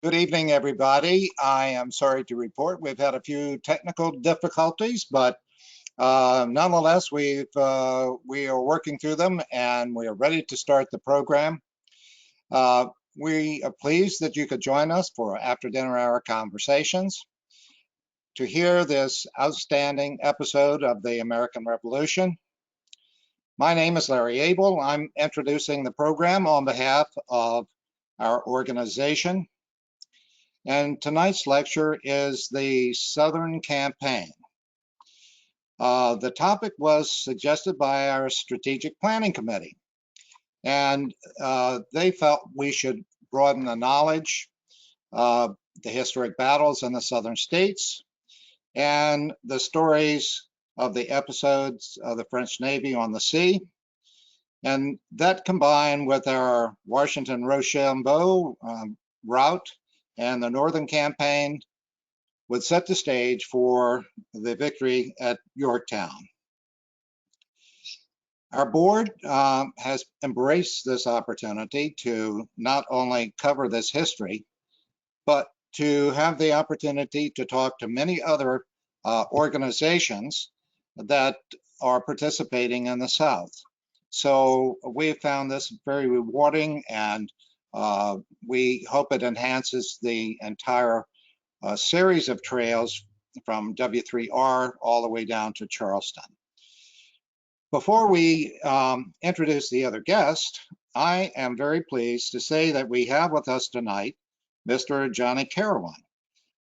Good evening, everybody. I am sorry to report we've had a few technical difficulties, but nonetheless, we are working through them and we are ready to start the program. We are pleased that you could join us for after dinner hour conversations to hear this outstanding episode of the American Revolution. My name is Larry Abel. I'm introducing the program on behalf of our organization. And tonight's lecture is the Southern Campaign. The topic was suggested by our Strategic Planning Committee. And they felt we should broaden the knowledge of the historic battles in the southern states and the stories of the episodes of the French Navy on the sea. And that combined with our Washington-Rochambeau route and the Northern Campaign would set the stage for the victory at Yorktown. Our board has embraced this opportunity to not only cover this history, but to have the opportunity to talk to many other organizations that are participating in the South. So we have found this very rewarding, and we hope it enhances the entire series of trails from W3R all the way down to Charleston. Before we introduce the other guest, I am very pleased to say that we have with us tonight Mr. Johnny Carawan,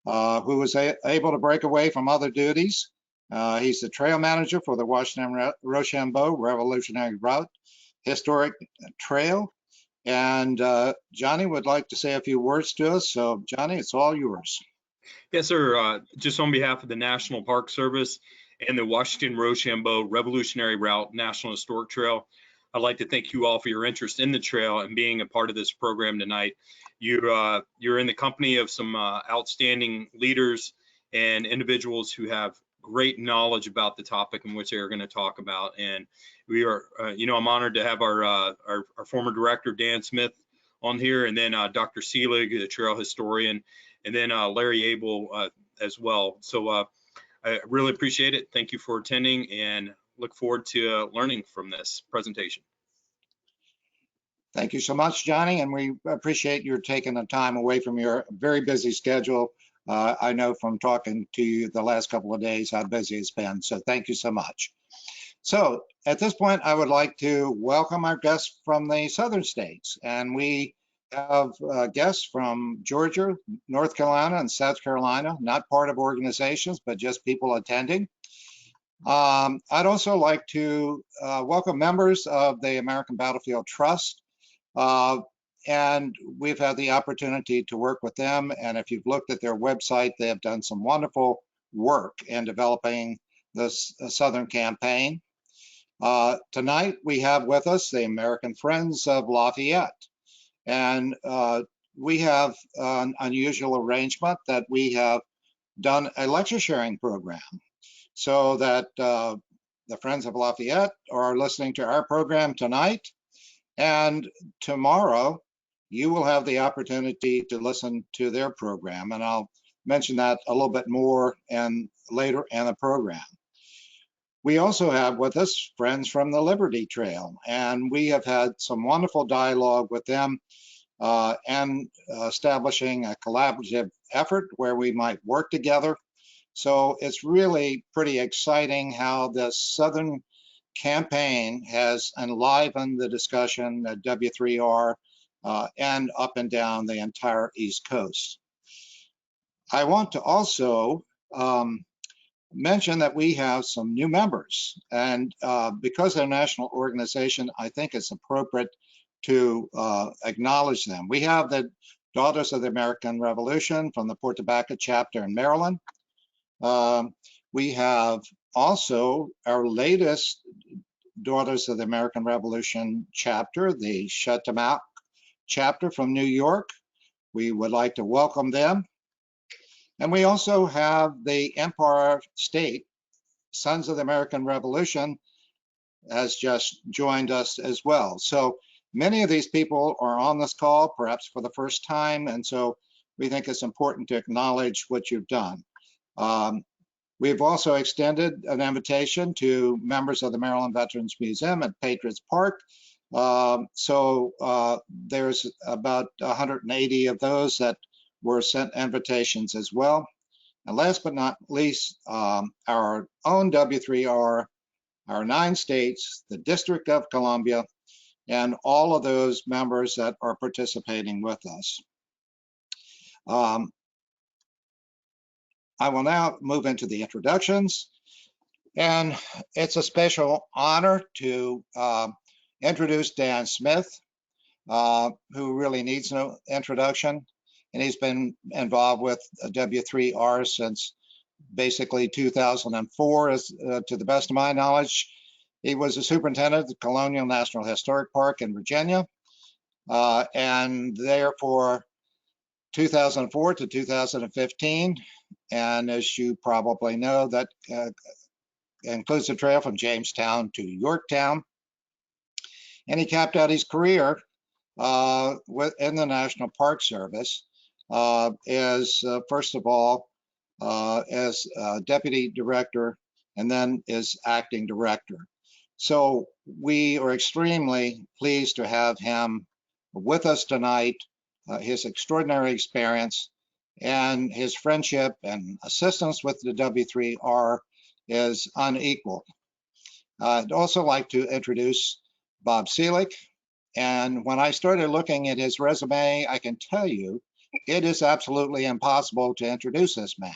who was able to break away from other duties. He's the trail manager for the Washington-Rochambeau Revolutionary Route Historic Trail. And Johnny would like to say a few words to us. So Johnny, it's all yours. Yes, sir. Just on behalf of the National Park Service and the Washington-Rochambeau Revolutionary Route National Historic Trail, I'd like to thank you all for your interest in the trail and being a part of this program tonight. You're in the company of some outstanding leaders and individuals who have great knowledge about the topic in which they're going to talk about. And we are, I'm honored to have our former director, Dan Smith, on here, and then Dr. Selig, the trail historian, and then Larry Abel as well. So I really appreciate it. Thank you for attending and look forward to learning from this presentation. Thank you so much, Johnny, and we appreciate your taking the time away from your very busy schedule. I know from talking to you the last couple of days how busy it's been, so thank you so much. So at this point, I would like to welcome our guests from the southern states, and we have guests from Georgia, North Carolina, and South Carolina, not part of organizations, but just people attending. I'd also like to welcome members of the American Battlefield Trust, and we've had the opportunity to work with them. And if you've looked at their website, they have done some wonderful work in developing this Southern Campaign. Tonight, we have with us the American Friends of Lafayette. And we have an unusual arrangement that we have done a lecture sharing program so that the Friends of Lafayette are listening to our program tonight. And tomorrow, you will have the opportunity to listen to their program. And I'll mention that a little bit more later in the program. We also have with us friends from the Liberty Trail, and we have had some wonderful dialogue with them and establishing a collaborative effort where we might work together. So it's really pretty exciting how this Southern Campaign has enlivened the discussion at W3R and up and down the entire East Coast. I want to also mention that we have some new members, and because they're a national organization, I think it's appropriate to acknowledge them. We have the Daughters of the American Revolution from the Port Tobacco chapter in Maryland. We have also our latest Daughters of the American Revolution chapter, the Chateaumark chapter from New York. We would like to welcome them. And we also have the Empire State Sons of the American Revolution has just joined us as well. So many of these people are on this call, perhaps for the first time. And so we think it's important to acknowledge what you've done. We've also extended an invitation to members of the Maryland Veterans Museum at Patriots Park. There's about 180 of those that were sent invitations as well. And last but not least, our own W3R, our 9 states, the District of Columbia, and all of those members that are participating with us. I will now move into the introductions, and it's a special honor to introduce Dan Smith, who really needs no introduction, and he's been involved with W3R since basically 2004, to the best of my knowledge. He was a superintendent of the Colonial National Historic Park in Virginia, and therefore 2004 to 2015. And as you probably know, that includes the trail from Jamestown to Yorktown. And he capped out his career in the National Park Service as, first of all, as deputy director, and then as acting director. So we are extremely pleased to have him with us tonight. His extraordinary experience and his friendship and assistance with the W3R is unequaled. I'd also like to introduce Bob Selig. And when I started looking at his resume, I can tell you it is absolutely impossible to introduce this man.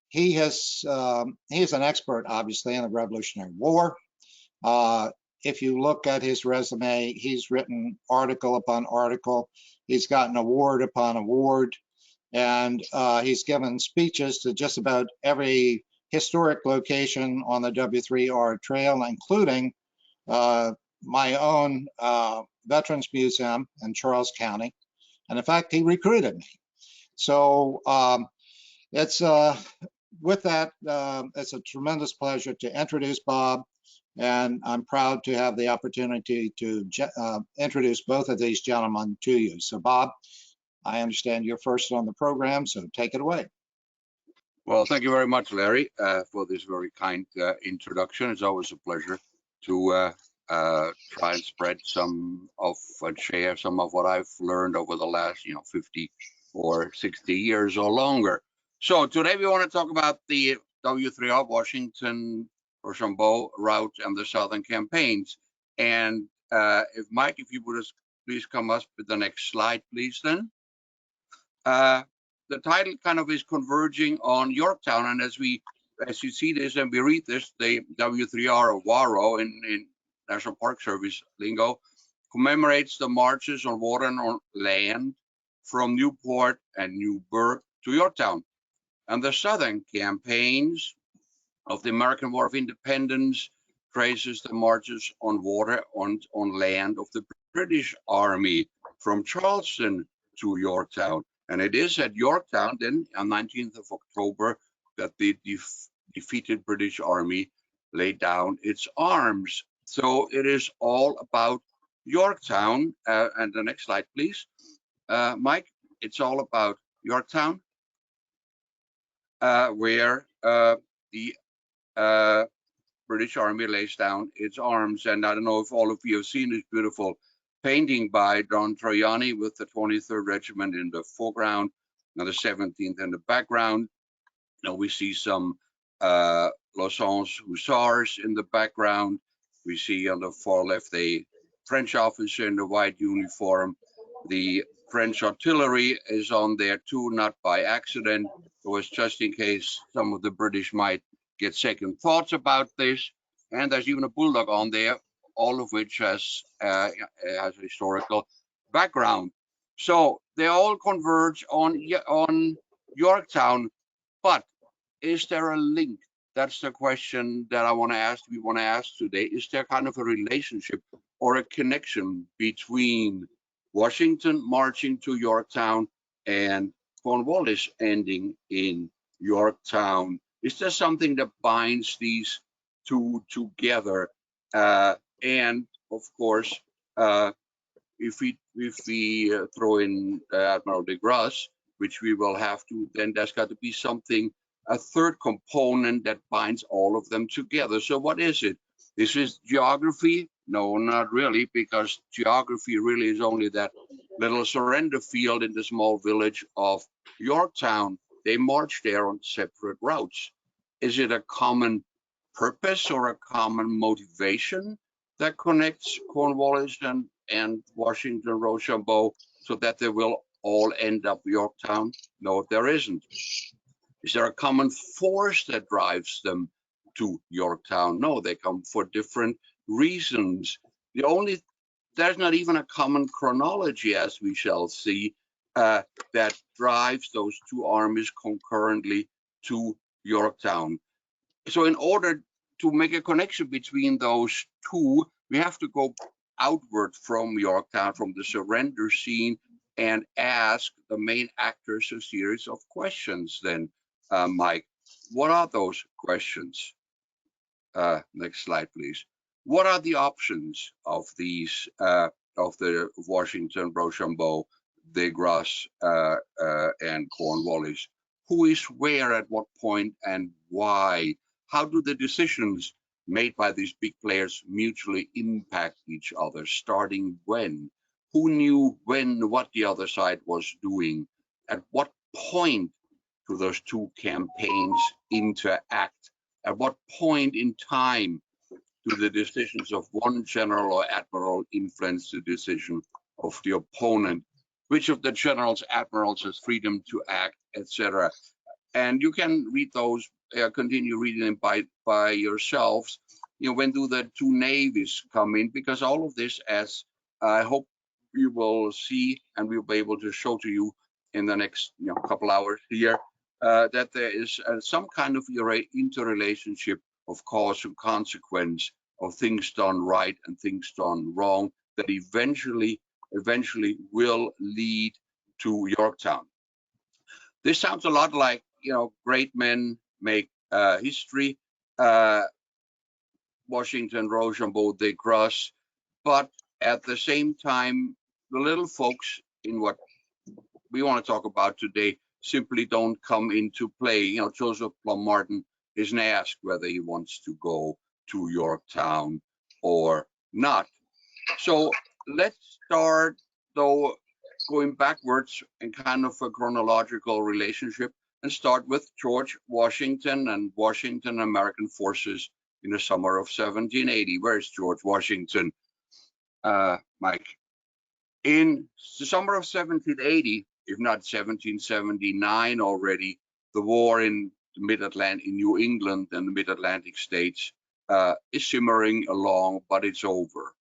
He's an expert, obviously, in the Revolutionary War. If you look at his resume, he's written article upon article. He's gotten award upon award, and he's given speeches to just about every historic location on the W3R trail, including my own Veterans Museum in Charles County. And in fact, he recruited me. So it's with that, it's a tremendous pleasure to introduce Bob. And I'm proud to have the opportunity to introduce both of these gentlemen to you. So Bob, I understand you're first on the program, so take it away. Well, thank you very much, Larry, for this very kind introduction. It's always a pleasure to try and spread some of and share some of what I've learned over the last, 50 or 60 years or longer. So today we want to talk about the W3R Washington-Rochambeau route and the Southern campaigns. And if Mike, if you would please come up with the next slide, please, then. The title kind of is converging on Yorktown, and as you see this and we read this, the W3R or WARO in National Park Service lingo commemorates the marches on water and on land from Newport and Newburgh to Yorktown, and the Southern campaigns of the American War of Independence traces the marches on water and on land of the British Army from Charleston to Yorktown. And it is at Yorktown then on 19th of October that the defeated British Army laid down its arms. So it is all about Yorktown. And the next slide, please. Mike, it's all about Yorktown, where the British Army lays down its arms. And I don't know if all of you have seen this beautiful painting by Don Troiani with the 23rd Regiment in the foreground and the 17th in the background. Now we see some Lausanne's Hussars in the background. We see on the far left a French officer in the white uniform. The French artillery is on there too, not by accident. It was just in case some of the British might get second thoughts about this. And there's even a bulldog on there, all of which has a historical background. So they all converge on Yorktown, but is there a link? That's the question that we want to ask today. Is there kind of a relationship or a connection between Washington marching to Yorktown and Cornwallis ending in Yorktown? Is there something that binds these two together? And of course, if we throw in Admiral de Grasse, which we will have to, then there's got to be something, a third component that binds all of them together. So what is it? This is geography? No, not really, because geography really is only that little surrender field in the small village of Yorktown. They march there on separate routes. Is it a common purpose or a common motivation that connects Cornwallis and Washington-Rochambeau so that they will all end up Yorktown? No, there isn't. Is there a common force that drives them to Yorktown? No, they come for different reasons. There's not even a common chronology, as we shall see, that drives those two armies concurrently to Yorktown. So in order to make a connection between those two, we have to go outward from Yorktown, from the surrender scene, and ask the main actors a series of questions. Then, Mike, what are those questions? Next slide, please. What are the options of these of the Washington-Rochambeau, de Grasse, and Cornwallis? Who is where at what point and why? How do the decisions made by these big players mutually impact each other? Starting when? Who knew when what the other side was doing? At what point do those two campaigns interact? At what point in time do the decisions of one general or admiral influence the decision of the opponent? Which of the generals, admirals has freedom to act, etc.? And you can read those, continue reading them by yourselves. You know, when do the two navies come in? Because all of this, as I hope you will see and we'll be able to show to you in the next couple hours here, that there is some kind of interrelationship of cause and consequence of things done right and things done wrong that eventually will lead to Yorktown. This sounds a lot like, great men make history, Washington-Rochambeau, de Grasse, but at the same time, the little folks in what we want to talk about today simply don't come into play. Joseph Plum Martin isn't asked whether he wants to go to Yorktown or not. So let's start, though, going backwards in kind of a chronological relationship and start with George Washington and Washington American forces in the summer of 1780. Where's George Washington, Mike? In the summer of 1780, if not 1779 already, the war in the Mid-Atlantic, in New England and the Mid-Atlantic states is simmering along, but it's over.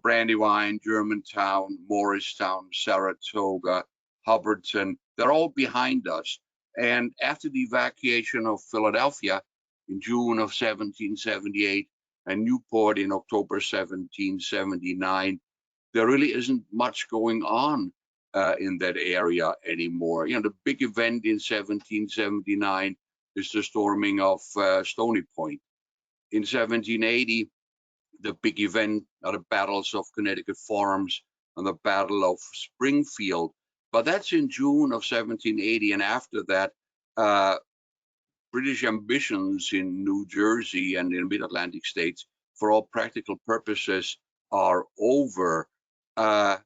Brandywine, Germantown, Morristown, Saratoga, Hubbardton, they're all behind us. And after the evacuation of Philadelphia in June of 1778 and Newport in October 1779, there really isn't much going on in that area anymore. The big event in 1779 is the storming of Stony Point. In 1780, the big event are the battles of Connecticut Farms and the Battle of Springfield. But that's in June of 1780, and after that, British ambitions in New Jersey and in mid-Atlantic states, for all practical purposes, are over. But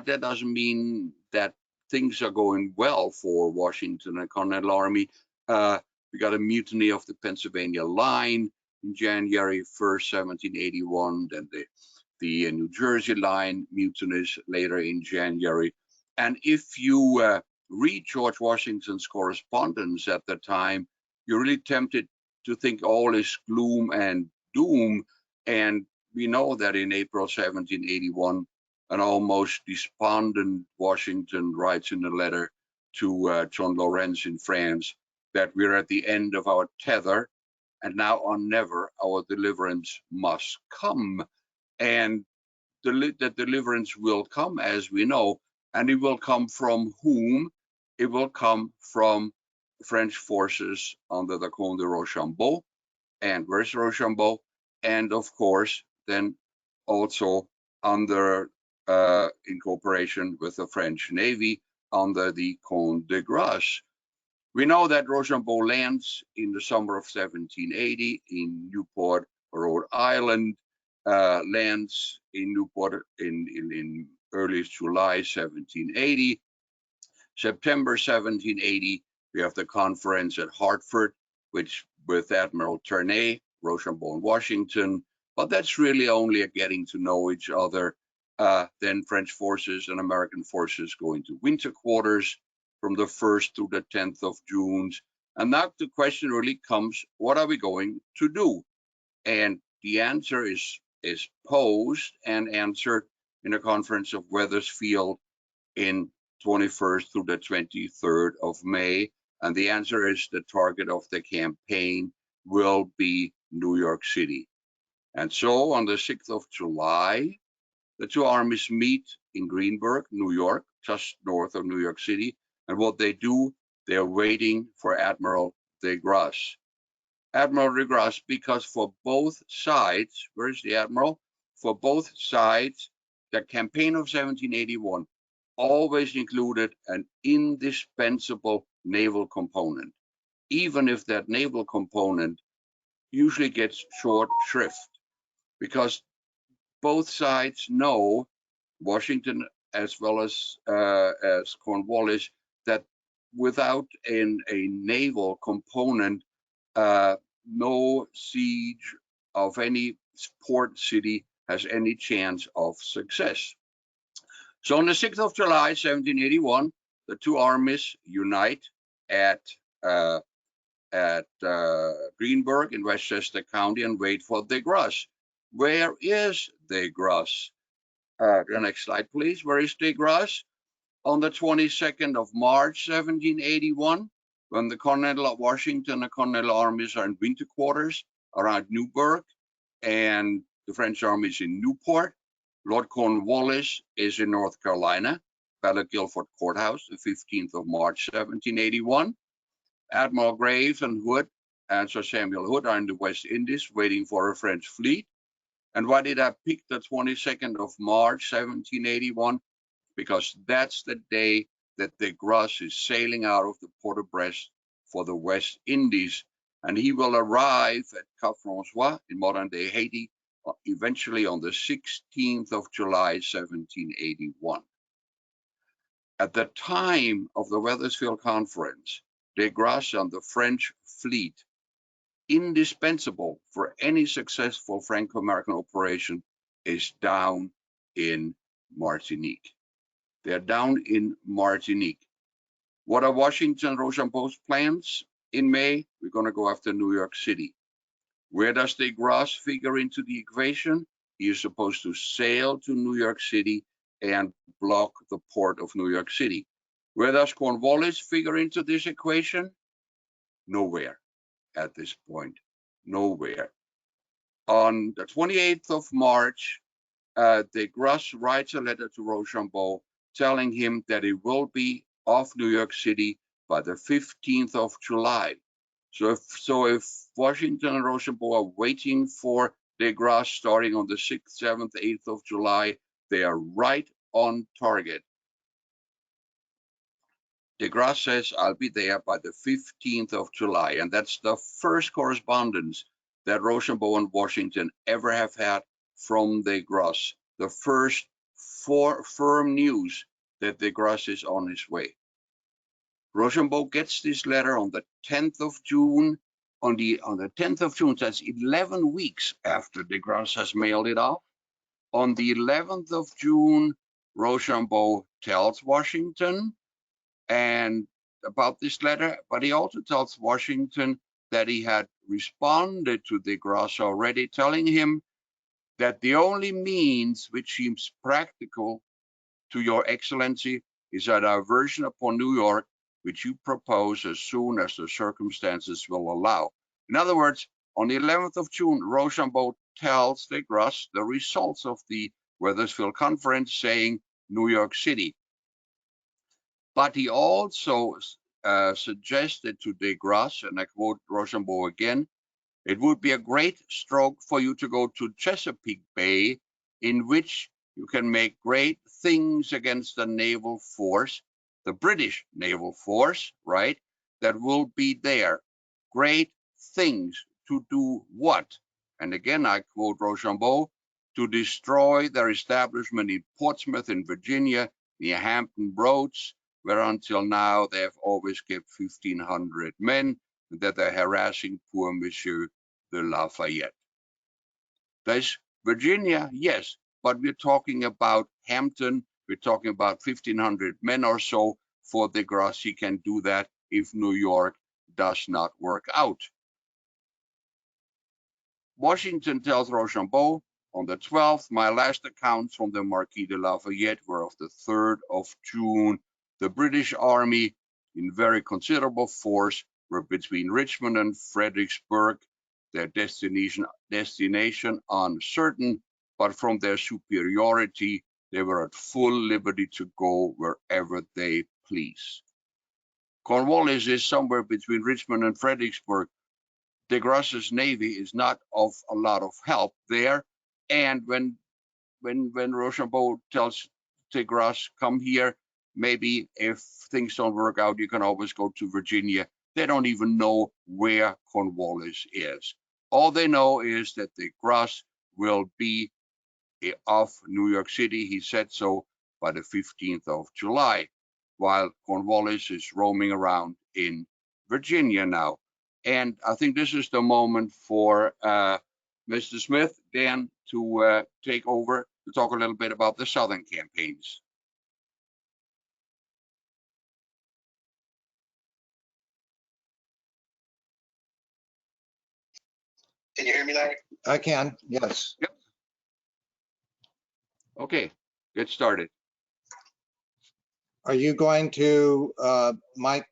that doesn't mean that things are going well for Washington and Continental Army. We got a mutiny of the Pennsylvania line in January 1st, 1781, then the New Jersey line mutinies later in January. And if you read George Washington's correspondence at the time, you're really tempted to think all is gloom and doom. And we know that in April 1781, an almost despondent Washington writes in a letter to John Lawrence in France that we're at the end of our tether, and now or never our deliverance must come. And the deliverance will come, as we know, and it will come from whom? It will come from French forces under the Comte de Rochambeau. And where's Rochambeau? And of course, then also under in cooperation with the French Navy under the Comte de Grasse. We know that Rochambeau lands in the summer of 1780 in Newport, Rhode Island, lands in Newport in early July 1780. September 1780, we have the conference at Hartford, which with Admiral Ternay, Rochambeau and Washington, but that's really only a getting to know each other. Then French forces and American forces go into winter quarters from the 1st to the 10th of June. And now the question really comes, what are we going to do? And the answer is posed and answered in a conference of Wethersfield in 21st through the 23rd of May. And the answer is the target of the campaign will be New York City. And so on the 6th of July, the two armies meet in Greenburgh, New York, just north of New York City. And what they do, they're waiting for Admiral de Grasse. Admiral de Grasse, because for both sides, where's the Admiral? For both sides, the campaign of 1781 always included an indispensable naval component, even if that naval component usually gets short shrift, because both sides know, Washington as well as Cornwallis, that without a naval component, no siege of any port city has any chance of success. So on the 6th of July, 1781, the two armies unite at Greenburgh in Westchester County and wait for de Grasse. Where is de Grasse? The next slide, please. Where is de Grasse? On the 22nd of March, 1781, when the Continental Washington and Continental armies are in winter quarters around Newburgh, and the French army is in Newport. Lord Cornwallis is in North Carolina, Battle of Guilford Courthouse, the 15th of March, 1781. Admiral Graves and Hood and Sir Samuel Hood are in the West Indies waiting for a French fleet. And why did I pick the 22nd of March, 1781? Because that's the day that de Grasse is sailing out of the Port-au-Brest for the West Indies. And he will arrive at Cap François in modern-day Haiti eventually on the 16th of July, 1781. At the time of the Wethersfield Conference, de Grasse and the French fleet, indispensable for any successful Franco-American operation, is down in Martinique. They're down in Martinique. What are Washington and Rochambeau's plans? In May, we're going to go after New York City. Where does de Grasse figure into the equation? He is supposed to sail to New York City and block the port of New York City. Where does Cornwallis figure into this equation? Nowhere at this point, nowhere. On the 28th of March, de Grasse writes a letter to Rochambeau telling him that it will be off New York City by the 15th of July. So if Washington and Rochambeau are waiting for de Grasse starting on the 6th, 7th, 8th of July, they are right on target. De Grasse says, I'll be there by the 15th of July. And that's the first correspondence that Rochambeau and Washington ever have had from de Grasse. The first firm news that de Grasse is on his way. Rochambeau gets this letter on the 10th of June. On the 10th of June, that's 11 weeks after de Grasse has mailed it off. On the 11th of June, Rochambeau tells Washington and about this letter, but he also tells Washington that he had responded to de Grasse already, telling him that the only means which seems practical to your excellency is a diversion upon New York, which you propose as soon as the circumstances will allow. In other words, on the 11th of June, Rochambeau tells de Grasse the results of the Wethersfield Conference, saying New York City. But he also suggested to de Grasse, and I quote Rochambeau again, it would be a great stroke for you to go to Chesapeake Bay, in which You can make great things against the naval force, the British naval force, right? That will be there. Great things to do what? And again, I quote Rochambeau, to destroy their establishment in Portsmouth in Virginia, near Hampton Roads, where until now they have always kept 1,500 men, and that they're harassing poor Monsieur de Lafayette. There's Virginia, yes, but we're talking about Hampton, we're talking about 1,500 men or so. For de Grasse, he can do that if New York does not work out. Washington tells Rochambeau, on the 12th, my last accounts from the Marquis de Lafayette were of the 3rd of June. The British army, in very considerable force, were between Richmond and Fredericksburg, their destination uncertain, but from their superiority, they were at full liberty to go wherever they please. Cornwallis is somewhere between Richmond and Fredericksburg. De Grasse's navy is not of a lot of help there. And when Rochambeau tells de Grasse, come here, maybe if things don't work out, you can always go to Virginia. They don't even know where Cornwallis is. All they know is that de Grasse will be off New York City. He said so by the 15th of July, while Cornwallis is roaming around in Virginia now. And I think this is the moment for Mr. Smith, Dan, to take over to talk a little bit about the Southern campaigns. Can you hear me, Larry? I can, yes. Yep. Okay, get started. Are you going to, Mike?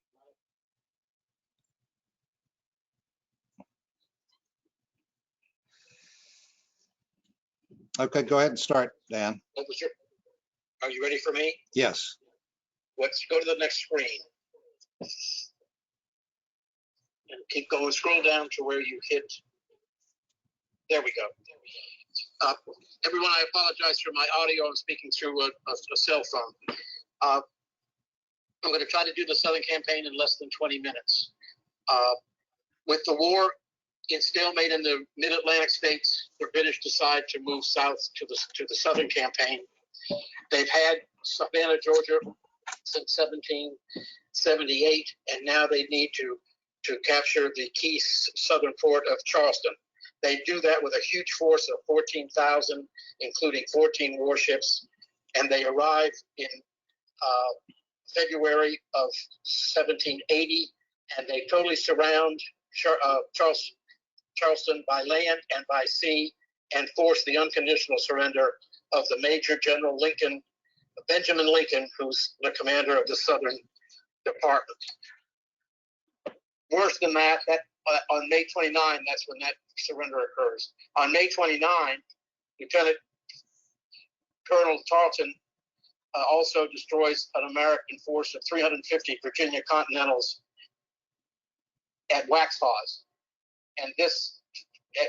Okay, go ahead and start, Dan. What was your, are you ready for me? Yes. Let's go to the next screen. And keep going, scroll down to where you hit. There we go. Everyone, I apologize for my audio. I'm speaking through a cell phone. I'm going to try to do the Southern campaign in less than 20 minutes. With the war in stalemate in the mid-Atlantic states, the British decide to move south to the Southern campaign. They've had Savannah, Georgia since 1778, and now they need to capture the key southern port of Charleston. They do that with a huge force of 14,000, including 14 warships, and they arrive in February of 1780, and they totally surround Charleston by land and by sea, and force the unconditional surrender of the Major General Lincoln, Benjamin Lincoln, who's the commander of the Southern Department. Worse than that, on May 29, that's when that surrender occurs. On May 29, Lieutenant Colonel Tarleton also destroys an American force of 350 Virginia Continentals at Waxhaws. And this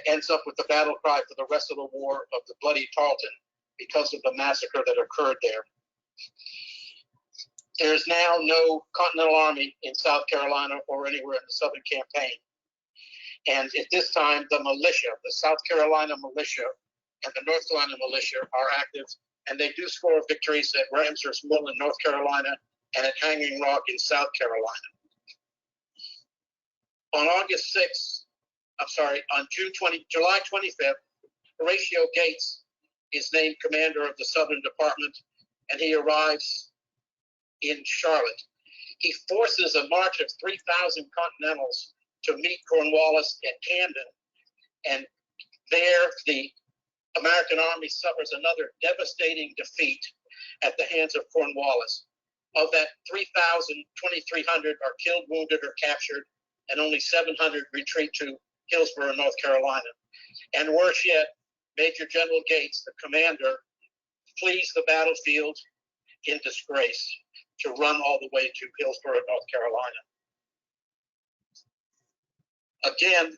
ends up with the battle cry for the rest of the war of the Bloody Tarleton because of the massacre that occurred there. There's now no Continental Army in South Carolina or anywhere in the Southern campaign. And at this time, the militia, the South Carolina militia and the North Carolina militia are active, and they do score victories at Ramsar's Mill in North Carolina and at Hanging Rock in South Carolina. On August 6th, on July 25th, Horatio Gates is named commander of the Southern Department, and he arrives in Charlotte. He forces a march of 3,000 Continentals to meet Cornwallis at Camden, and there the American army suffers another devastating defeat at the hands of Cornwallis. Of that 3,000, 2,300 are killed, wounded, or captured, and only 700 retreat to Hillsborough, North Carolina. And worse yet, Major General Gates, the commander, flees the battlefield in disgrace to run all the way to Hillsborough, North Carolina. Again,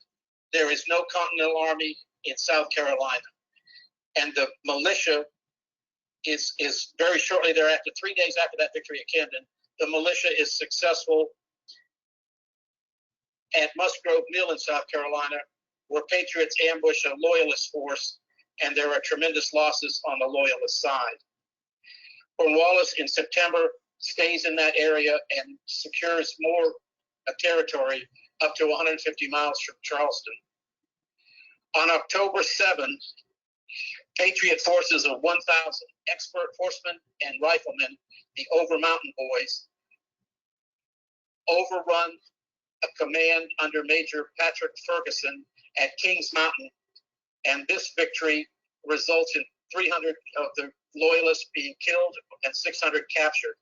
there is no Continental Army in South Carolina, and the militia is very shortly thereafter, 3 days after that victory at Camden, the militia is successful at Musgrove Mill in South Carolina, where Patriots ambush a Loyalist force, and there are tremendous losses on the Loyalist side. Cornwallis in September stays in that area and secures more territory up to 150 miles from Charleston. On October 7th, Patriot forces of 1,000 expert horsemen and riflemen, the Over Mountain Boys, overrun a command under Major Patrick Ferguson at Kings Mountain, and this victory results in 300 of the Loyalists being killed and 600 captured.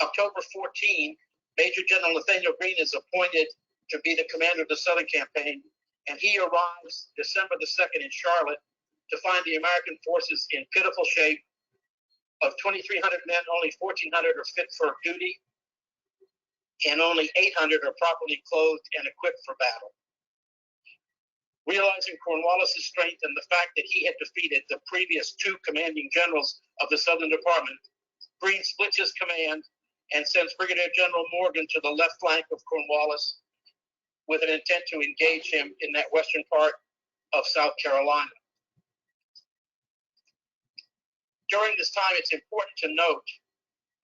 October 14, Major General Nathaniel Greene is appointed to be the commander of the Southern Campaign, and he arrives December the 2nd in Charlotte to find the American forces in pitiful shape. Of 2,300 men, only 1,400 are fit for duty, and only 800 are properly clothed and equipped for battle. Realizing Cornwallis' strength and the fact that he had defeated the previous two commanding generals of the Southern Department, Greene splits his command and sends Brigadier General Morgan to the left flank of Cornwallis with an intent to engage him in that western part of South Carolina. During this time, it's important to note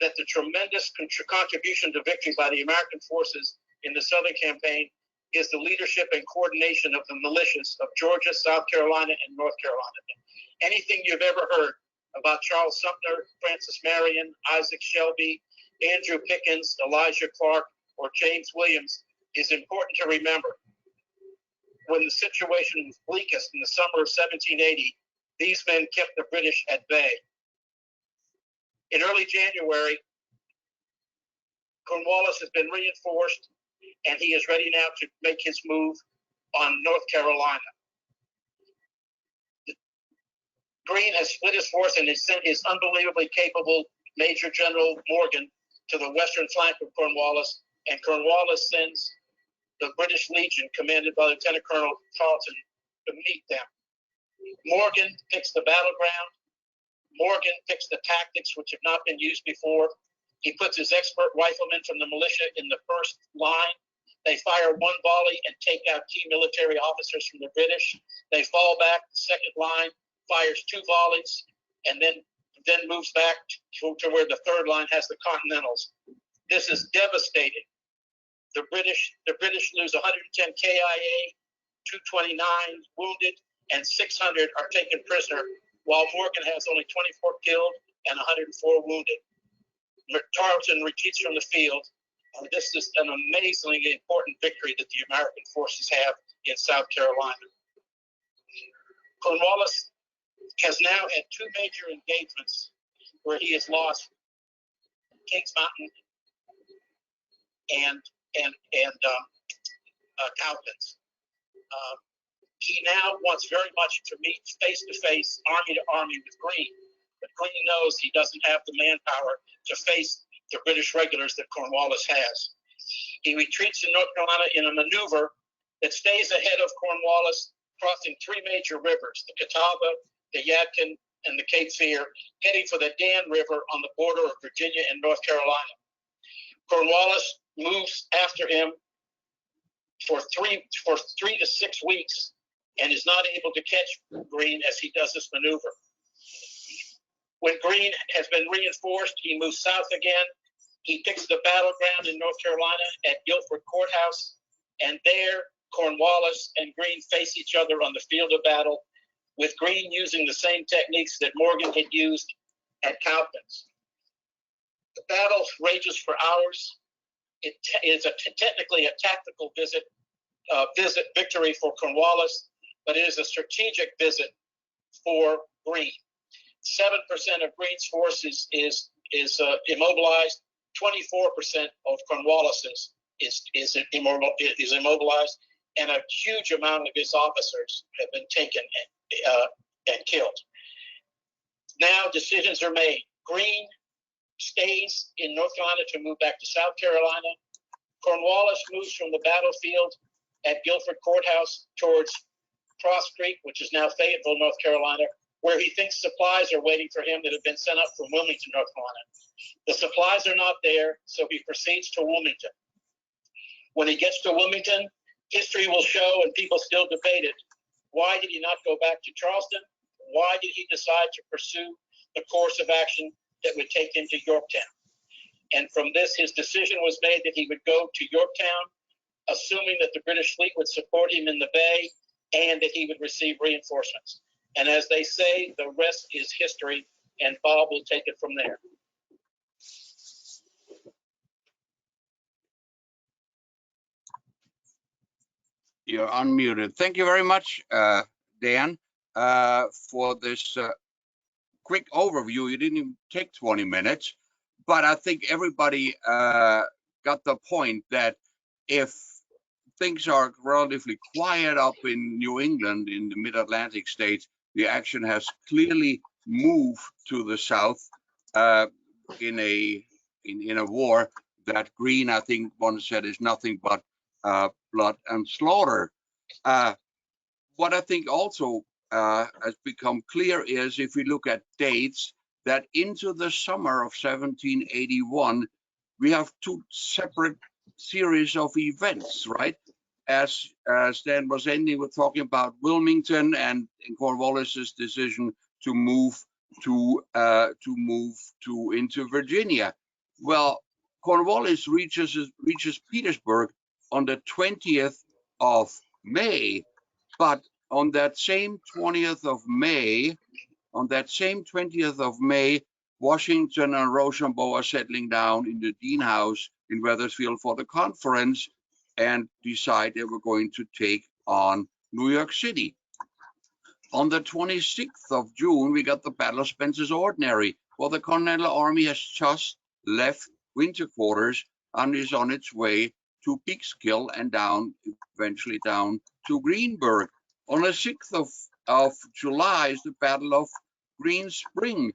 that the tremendous contribution to victory by the American forces in the Southern Campaign is the leadership and coordination of the militias of Georgia, South Carolina, and North Carolina. Anything you've ever heard about Charles Sumter, Francis Marion, Isaac Shelby, Andrew Pickens, Elijah Clark, or James Williams is important to remember. When the situation was bleakest in the summer of 1780, these men kept the British at bay. In early January, Cornwallis has been reinforced, and he is ready now to make his move on North Carolina. Greene has split his force and has sent his unbelievably capable Major General Morgan to the western flank of Cornwallis, and Cornwallis sends the British Legion, commanded by Lieutenant Colonel Tarleton, to meet them. Morgan picks the battleground. Morgan picks the tactics which have not been used before. He puts his expert riflemen from the militia in the first line. They fire one volley and take out key military officers from the British. They fall back. The second line fires two volleys and then moves back to where the third line has the Continentals. This is devastating. The British lose 110 KIA, 229 wounded, and 600 are taken prisoner, while Morgan has only 24 killed and 104 wounded. Tarleton retreats from the field, and this is an amazingly important victory that the American forces have in South Carolina. Cornwallis has now had two major engagements where he has lost Kings Mountain and Cowpens. He now wants very much to meet face-to-face, army-to-army with Greene, but Greene knows he doesn't have the manpower to face the British regulars that Cornwallis has. He retreats in North Carolina in a maneuver that stays ahead of Cornwallis, crossing three major rivers, the Catawba, the Yadkin, and the Cape Fear, heading for the Dan River on the border of Virginia and North Carolina. Cornwallis moves after him for 3 to 6 weeks and is not able to catch Greene as he does this maneuver. When Greene has been reinforced, he moves south again. He picks the battleground in North Carolina at Guilford Courthouse, and there Cornwallis and Greene face each other on the field of battle, with Greene using the same techniques that Morgan had used at Cowpens. The battle rages for hours. It is technically a tactical victory for Cornwallis, but it is a strategic visit for Greene. 7% of Greene's force is immobilized. 24% of Cornwallis's is immobilized, and a huge amount of his officers have been taken and killed. Now decisions are made. Greene stays in North Carolina to move back to South Carolina. Cornwallis moves from the battlefield at Guilford Courthouse towards Cross Creek, which is now Fayetteville, North Carolina, where he thinks supplies are waiting for him that have been sent up from Wilmington, North Carolina. The supplies are not there, so he proceeds to Wilmington. When he gets to Wilmington, history will show, and people still debate it, why did he not go back to Charleston? Why did he decide to pursue the course of action that would take him to Yorktown? And from this, his decision was made that he would go to Yorktown, assuming that the British fleet would support him in the bay and that he would receive reinforcements. And as they say, the rest is history, and Bob will take it from there. You're unmuted. Thank you very much, Dan, for this quick overview. You didn't even take 20 minutes, but I think everybody got the point that if things are relatively quiet up in New England, in the mid-Atlantic states, the action has clearly moved to the south in a war that Green, I think one said, is nothing but blood and slaughter. What I think also has become clear is, if we look at dates, that into the summer of 1781, we have two separate series of events, right? As Dan was ending with talking about Wilmington and Cornwallis's decision to move into Virginia. Well, Cornwallis reaches Petersburg on the 20th of May, but on that same 20th of May, Washington and Rochambeau are settling down in the Dean House in Wethersfield for the conference and decide they were going to take on New York City. On the 26th of June, we got the Battle of Spencer's Ordinary. Well, the Continental Army has just left winter quarters and is on its way to Peekskill and eventually down to Greenburg. On the 6th of July is the Battle of Green Spring.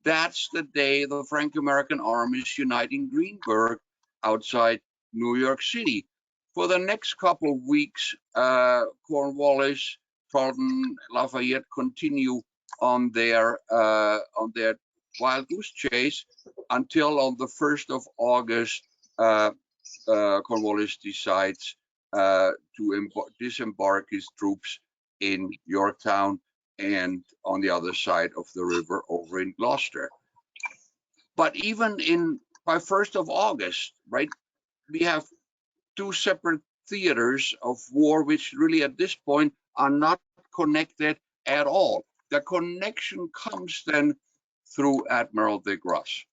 That's the day the Franco-American armies unite in Greenburg outside New York City. For the next couple of weeks, Cornwallis, Tarleton, Lafayette continue on their wild goose chase until on the 1st of August, Cornwallis decides to disembark his troops in Yorktown and on the other side of the river over in Gloucester. But even by 1st of August, right, we have two separate theaters of war, which really at this point are not connected at all. The connection comes then through Admiral de Grasse.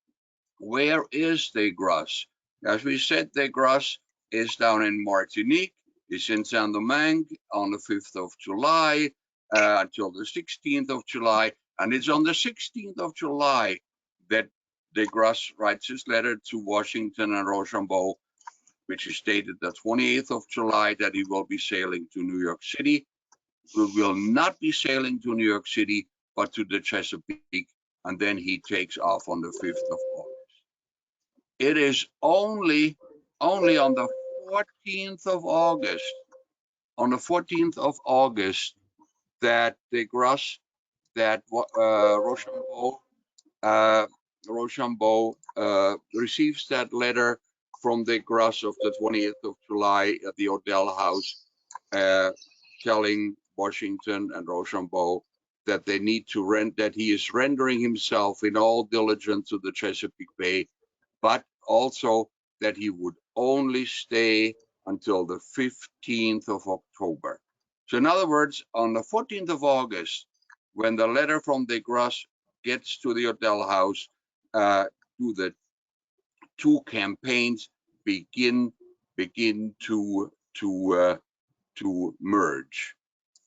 Where is de Grasse? As we said, de Grasse is down in Martinique. He's in Saint-Domingue on the 5th of July until the 16th of July. And it's on the 16th of July that de Grasse writes his letter to Washington and Rochambeau, which is dated the 28th of July, that he will be sailing to New York City. We will not be sailing to New York City, but to the Chesapeake, and then he takes off on the 5th of August. It is only on the 14th of August, that de Grasse, that Rochambeau receives that letter from de Grasse of the 20th of July at the Odell House, telling Washington and Rochambeau that they need to that he is rendering himself in all diligence to the Chesapeake Bay, but also that he would only stay until the 15th of October. So in other words, on the 14th of August, when the letter from de Grasse gets to the Odell House, the two campaigns begin to merge.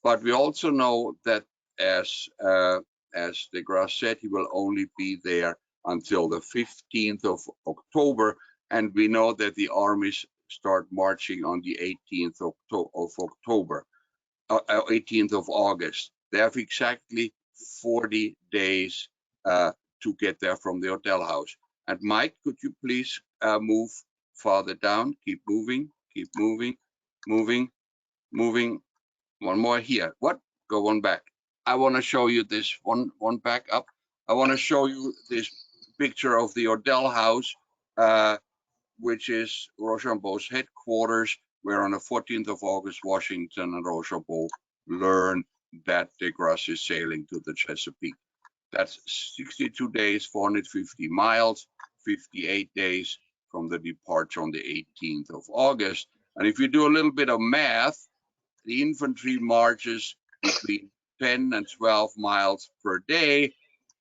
But we also know that, as de Grasse said, he will only be there until the 15th of October, and we know that the armies start marching on the 18th of October, 18th of August. They have exactly 40 days to get there from the Odell House. And Mike, could you please move farther down? Keep moving, keep moving, moving. One more here. What go one back. I want to show you this one back up. I want to show you this picture of the Odell House, which is Rochambeau's headquarters, where on the 14th of August, Washington and Rochambeau learn that de Grasse is sailing to the Chesapeake. That's 62 days, 450 miles, 58 days from the departure on the 18th of August. And if you do a little bit of math, the infantry marches between 10 and 12 miles per day,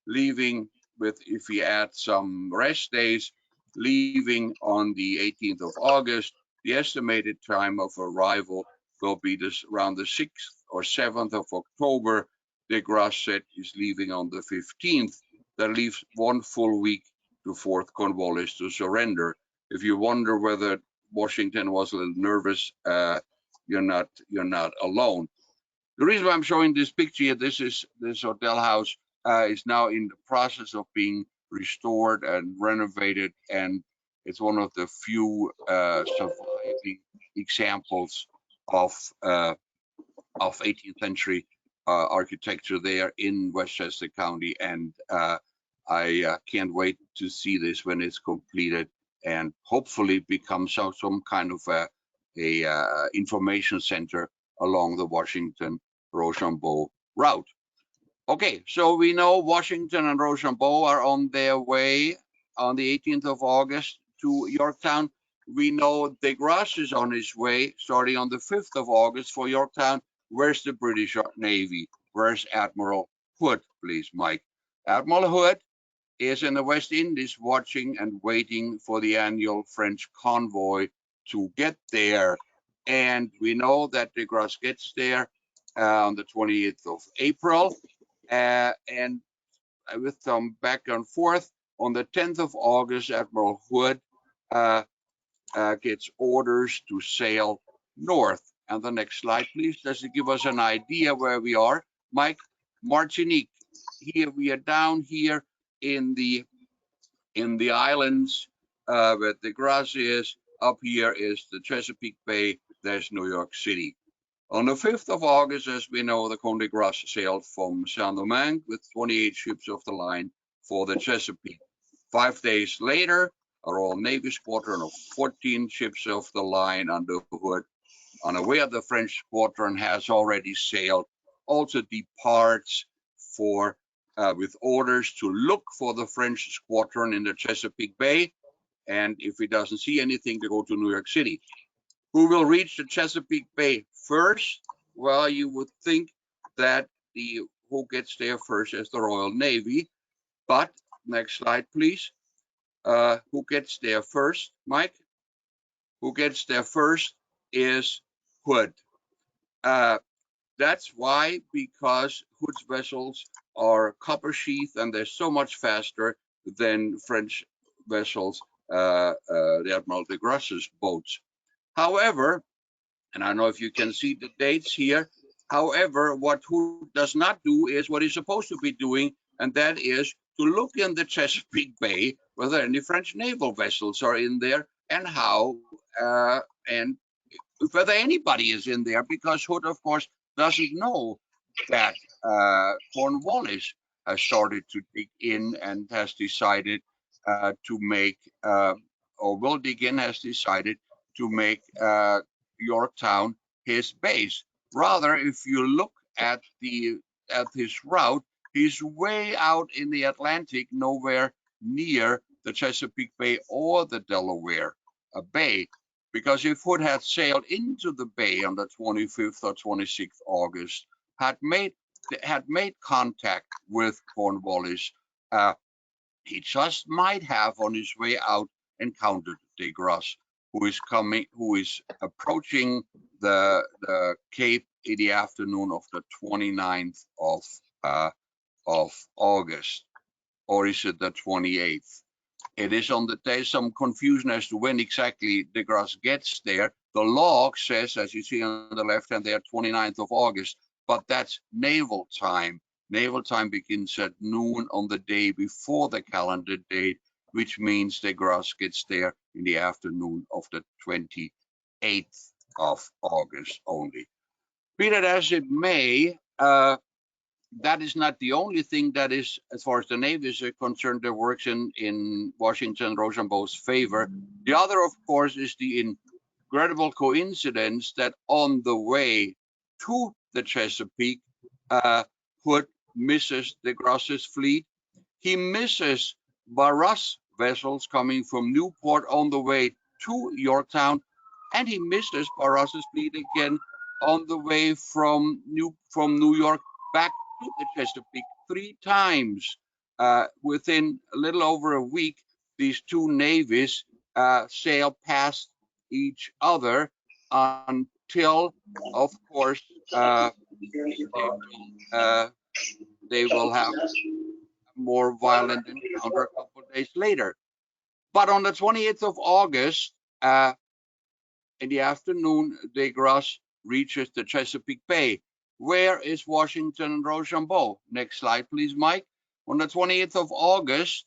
leaving with, if we add some rest days, leaving on the 18th of August. The estimated time of arrival will be around the 6th or 7th of October. De Grasse is leaving on the 15th. That leaves 1 full week to Fort Cornwallis to surrender. If you wonder whether Washington was a little nervous, you're not alone. The reason why I'm showing this picture here, this Odell House is now in the process of being restored and renovated, and it's one of the few surviving examples of 18th century architecture there in Westchester County, and I can't wait to see this when it's completed and hopefully become some kind of a information center along the Washington-Rochambeau route. Okay, so we know Washington and Rochambeau are on their way on the 18th of August to Yorktown. We know de Grasse is on his way starting on the 5th of August for Yorktown. Where's the British Navy? Where's Admiral Hood, please, Mike? Admiral Hood is in the West Indies watching and waiting for the annual French convoy to get there. And we know that de Grasse gets there on the 28th of April. And with some back and forth, on the 10th of August, Admiral Hood gets orders to sail north. And the next slide, please, just to give us an idea where we are. Mike, Martinique. Here we are down here in the islands where de Grasse is. Up here is the Chesapeake Bay. There's New York City. On the 5th of August, as we know, the Comte de Grasse sailed from Saint-Domingue with 28 ships of the line for the Chesapeake. 5 days later, a Royal Navy squadron of 14 ships of the line under Hood, unaware the French squadron has already sailed, also departs for with orders to look for the French squadron in the Chesapeake Bay, and if he doesn't see anything, to go to New York City. Who will reach the Chesapeake Bay first? Well, you would think that who gets there first is the Royal Navy, but next slide, please. Who gets there first, Mike? Who gets there first is Hood. That's why, because Hood's vessels are copper sheath and they're so much faster than French vessels, the Admiral de Grasse's boats. However, and I don't know if you can see the dates here, however, what Hood does not do is what he's supposed to be doing, and that is to look in the Chesapeake Bay whether any French naval vessels are in there and how, and whether anybody is in there, because Hood, of course, doesn't know that Cornwallis has started to dig in and has decided to make, or will dig in, has decided to make Yorktown his base. Rather, if you look at his route, he's way out in the Atlantic, nowhere near the Chesapeake Bay or the Delaware Bay. Because if Hood had sailed into the bay on the 25th or 26th August, had made contact with Cornwallis, he just might have on his way out encountered de Grasse, who is approaching the Cape in the afternoon of the 29th of August, or is it the 28th? It is on the day, some confusion as to when exactly de Grasse gets there. The log says, as you see on the left hand there, 29th of August, but that's naval time. Naval time begins at noon on the day before the calendar date, which means de Grasse gets there in the afternoon of the 28th of August only. Be that as it may, that is not the only thing that is, as far as the Navy is concerned, that works in Washington-Rochambeau's favor. The other, of course, is the incredible coincidence that on the way to the Chesapeake, Hood misses de Grasse's fleet. He misses Barras vessels coming from Newport on the way to Yorktown, and he misses Barras's fleet again on the way from New York back to the Chesapeake 3 times. Within a little over a week, these two navies sail past each other until, of course, they will have a more violent encounter a couple of days later. But on the 28th of August, in the afternoon, de Grasse reaches the Chesapeake Bay. Where is Washington-Rochambeau? Next slide, please, Mike. On the 28th of August,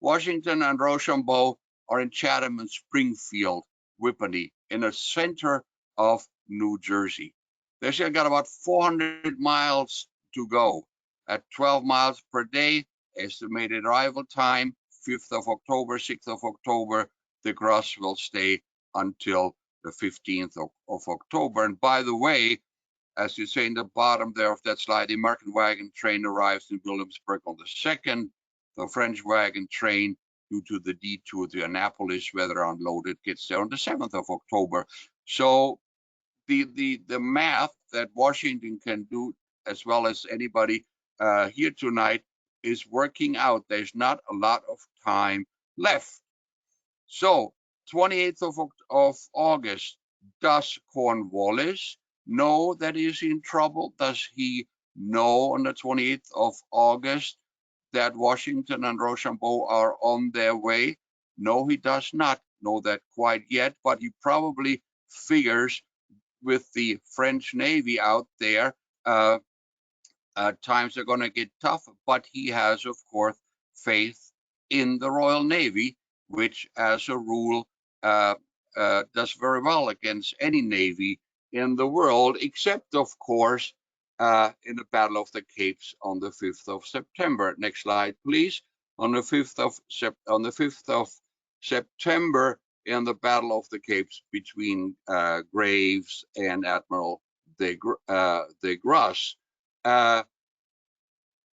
Washington and Rochambeau are in Chatham and Springfield, Whippany, in the center of New Jersey. They still got about 400 miles to go. At 12 miles per day, estimated arrival time, 5th of October, 6th of October, de Grasse will stay until the 15th of October. And by the way, as you say in the bottom there of that slide, the American wagon train arrives in Williamsburg on the 2nd. The French wagon train, due to the detour to Annapolis, where they're unloaded, gets there on the 7th of October. So the math that Washington can do, as well as anybody here tonight, is working out. There's not a lot of time left. So 28th of August, does Cornwallis know that he's in trouble? Does he know on the 28th of August that Washington and Rochambeau are on their way? No, he does not know that quite yet, but he probably figures with the French Navy out there, times are going to get tough, but he has, of course, faith in the Royal Navy, which as a rule does very well against any navy in the world, except, of course, in the Battle of the Capes on the 5th of September. Next slide, please. On the 5th of September, in the Battle of the Capes between Graves and Admiral de Grasse.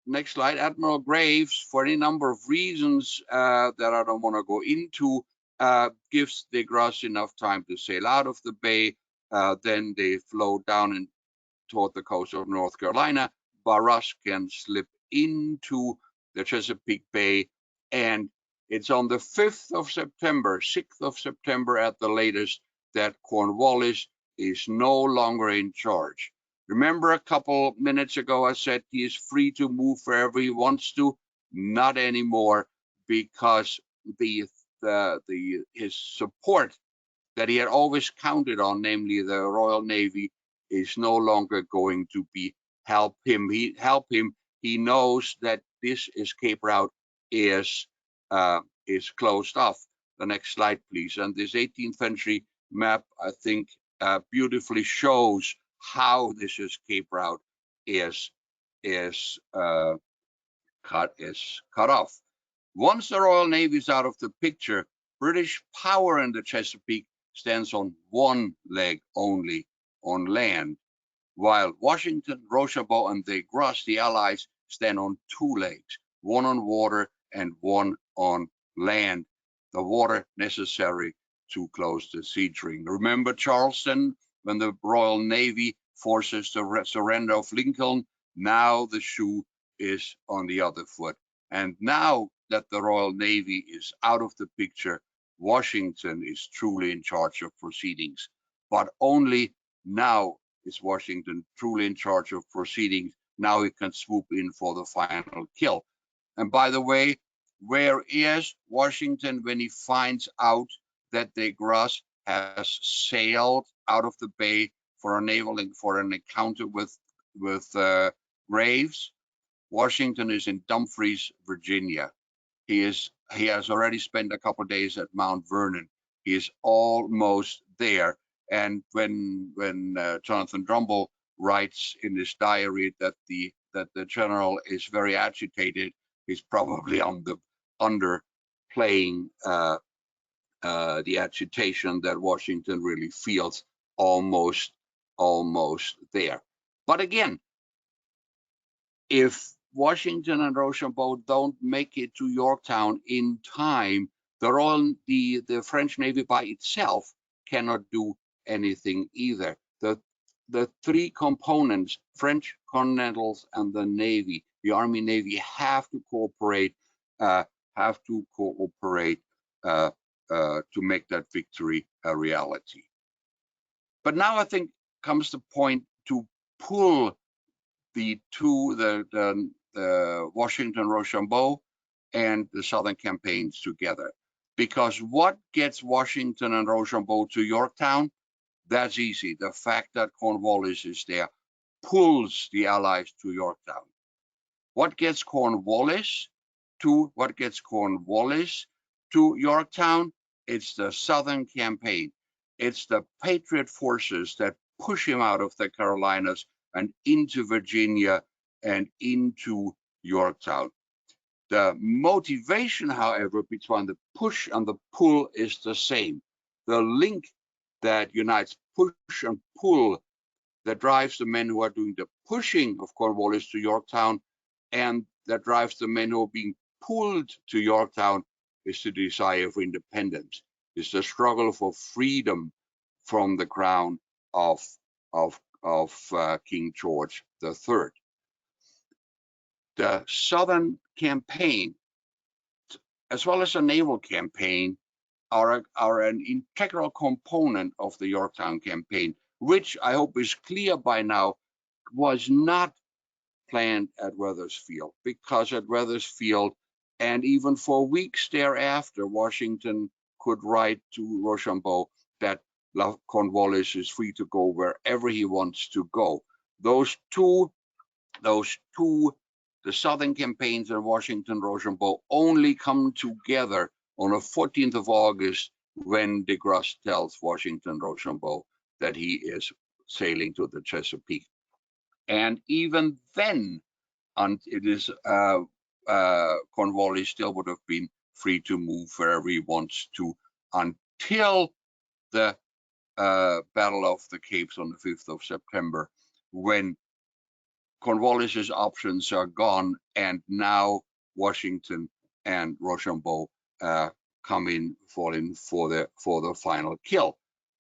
Next slide. Admiral Graves, for any number of reasons that I don't want to go into, gives de Grasse enough time to sail out of the bay. Then they flow down toward the coast of North Carolina. Barras can slip into the Chesapeake Bay, and it's on the 5th of September, 6th of September at the latest, that Cornwallis is no longer in charge. Remember a couple minutes ago I said he is free to move wherever he wants to? Not anymore, because his support that he had always counted on, namely the Royal Navy, is no longer going to help him. He knows that this escape route is closed off. The next slide, please. And this 18th century map, I think, beautifully shows how this escape route is cut off. Once the Royal Navy is out of the picture, British power in the Chesapeake stands on one leg only, on land, while Washington, Rochambeau, and de Grasse, the Allies, stand on 2 legs, one on water and one on land. The water necessary to close the siege ring. Remember Charleston, when the Royal Navy forces the surrender of Lincoln? Now the shoe is on the other foot. And now that the Royal Navy is out of the picture, Washington is truly in charge of proceedings. But only now is Washington truly in charge of proceedings. Now he can swoop in for the final kill. And by the way, where is Washington when he finds out that de Grasse has sailed out of the bay for an encounter with Graves? Washington is in Dumfries, Virginia. He has already spent a couple of days at Mount Vernon. He is almost there. And when Jonathan Drumble writes in his diary that the general is very agitated. He's probably underplaying the agitation that Washington really feels almost there. But again, if Washington and Rochambeau don't make it to Yorktown in time, the French Navy by itself cannot do anything either. The three components, French Continentals and the Navy, the Army Navy, have to cooperate to make that victory a reality. But now I think comes the point to pull the Washington-Rochambeau and the Southern campaigns together. Because what gets Washington and Rochambeau to Yorktown? That's easy. The fact that Cornwallis is there pulls the Allies to Yorktown. What gets Cornwallis to Yorktown? It's the Southern campaign. It's the Patriot forces that push him out of the Carolinas and into Virginia and into Yorktown. The motivation, however, between the push and the pull is the same. The link that unites push and pull, that drives the men who are doing the pushing of Cornwallis to Yorktown, and that drives the men who are being pulled to Yorktown, is the desire for independence. It's the struggle for freedom from the crown of King George III. The Southern campaign, as well as the naval campaign, are an integral component of the Yorktown campaign, which I hope is clear by now was not planned at Wethersfield, because at Wethersfield, and even for weeks thereafter, Washington could write to Rochambeau that Cornwallis is free to go wherever he wants to go. Those two, the Southern campaigns and Washington-Rochambeau, only come together on the 14th of August when de Grasse tells Washington-Rochambeau that he is sailing to the Chesapeake. And even then, it is Cornwallis still would have been free to move wherever he wants to until the Battle of the Capes on the 5th of September, when Cornwallis's options are gone, and now Washington and Rochambeau fall in for the final kill.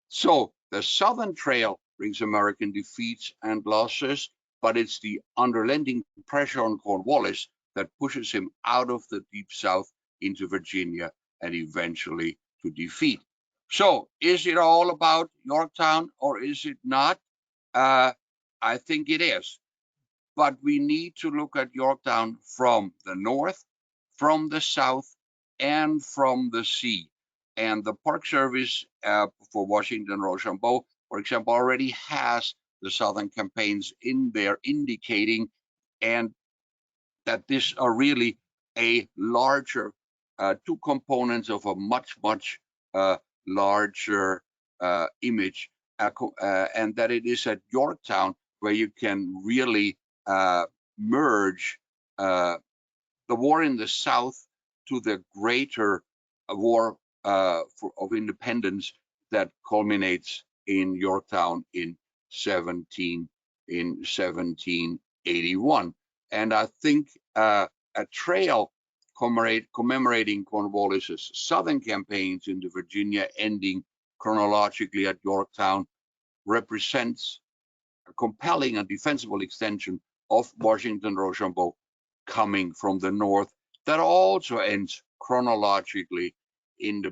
So the Southern Trail brings American defeats and losses, but it's the unrelenting pressure on Cornwallis that pushes him out of the Deep South into Virginia and eventually to defeat. So is it all about Yorktown or is it not? I think it is. But we need to look at Yorktown from the north, from the south, and from the sea. And the Park Service for Washington-Rochambeau, for example, already has the Southern campaigns in there indicating, and that these are really a larger, two components of a much larger image, and that it is at Yorktown where you can really merge the war in the South to the greater war of independence that culminates in Yorktown in 1781. And I think a trail commemorating Cornwallis's Southern campaigns into Virginia, ending chronologically at Yorktown, represents a compelling and defensible extension of Washington-Rochambeau coming from the north, that also ends chronologically in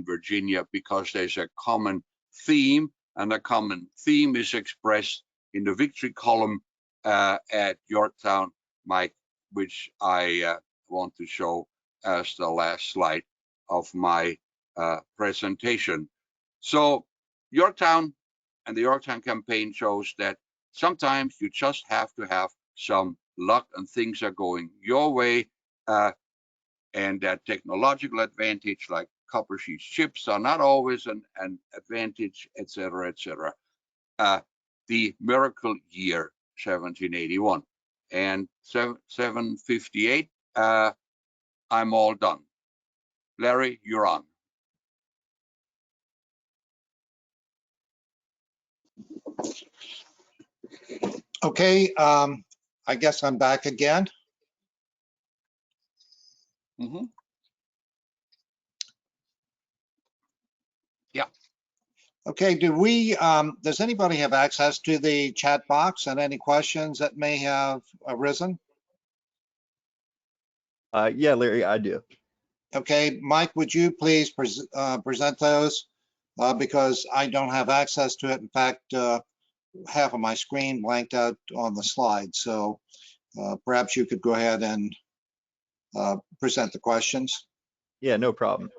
Virginia, because there's a common theme, and a common theme is expressed in the victory column at Yorktown, Mike, which I want to show as the last slide of my presentation. So Yorktown and the Yorktown campaign shows that sometimes you just have to have some luck and things are going your way, and that technological advantage like copper sheet ships are not always an advantage, etc., etc. the miracle year 1781. And 758, I'm all done. Larry, you're on. Okay, I guess I'm back again. Mm-hmm. Yeah. Okay, does anybody have access to the chat box and any questions that may have arisen? Yeah, Larry, I do. Okay, Mike, would you please present those? Because I don't have access to it. In fact, half of my screen blanked out on the slide. So perhaps you could go ahead and present the questions. Yeah, no problem.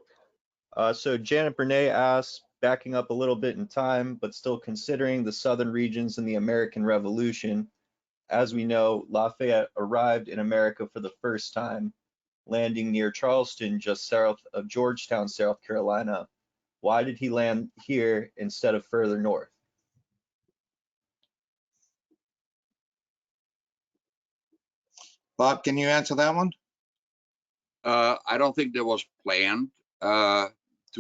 So Janet Bernay asks, backing up a little bit in time, but still considering the southern regions in the American Revolution, as we know, Lafayette arrived in America for the first time, landing near Charleston, just south of Georgetown, South Carolina. Why did he land here instead of further north? Bob, can you answer that one? I don't think there was planned to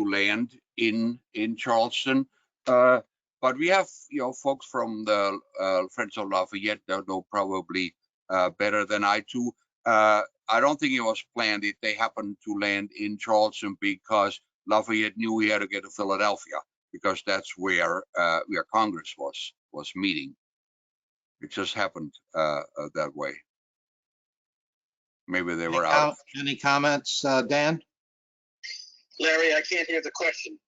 land in Charleston, but we have folks from the Friends of Lafayette that know probably better than I do. I don't think it was planned. They happened to land in Charleston because Lafayette knew he had to get to Philadelphia because that's where Congress was meeting. It just happened that way. Maybe they were out. Any comments, Dan? Larry, I can't hear the question.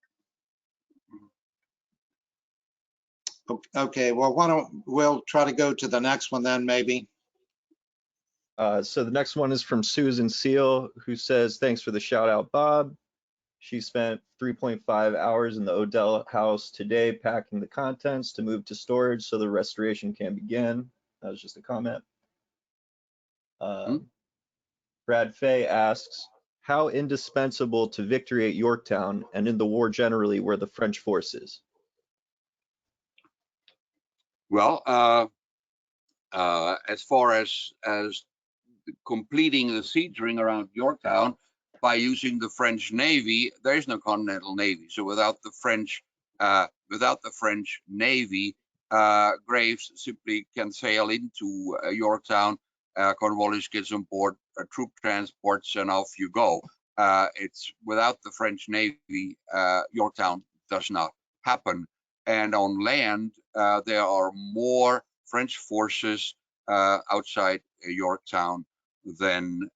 Okay, well, we'll try to go to the next one then, maybe. So the next one is from Susan Seal, who says, thanks for the shout out, Bob. She spent 3.5 hours in the Odell house today packing the contents to move to storage so the restoration can begin. That was just a comment. Brad Fay asks, how indispensable to victory at Yorktown and in the war generally were the French forces? Well, as far as completing the siege ring around Yorktown by using the French Navy, there is no Continental Navy. So without the French Navy, Graves simply can sail into Yorktown. Cornwallis gets on board troop transports, and off you go. It's without the French Navy, Yorktown does not happen. And on land, there are more French forces outside Yorktown than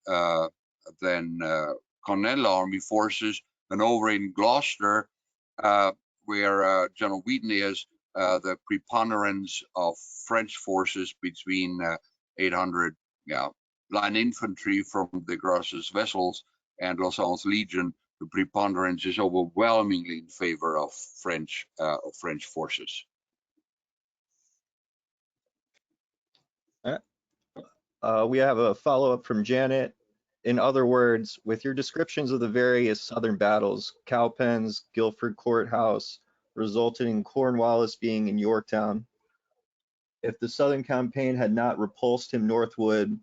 Continental Army forces. And over in Gloucester, where General Wheaton is, the preponderance of French forces between 800 line infantry from the Grosses vessels and Los Angeles Legion, the preponderance is overwhelmingly in favor of French forces. We have a follow-up from Janet. In other words, with your descriptions of the various Southern battles, Cowpens, Guilford Courthouse, resulted in Cornwallis being in Yorktown, if the Southern campaign had not repulsed him northward,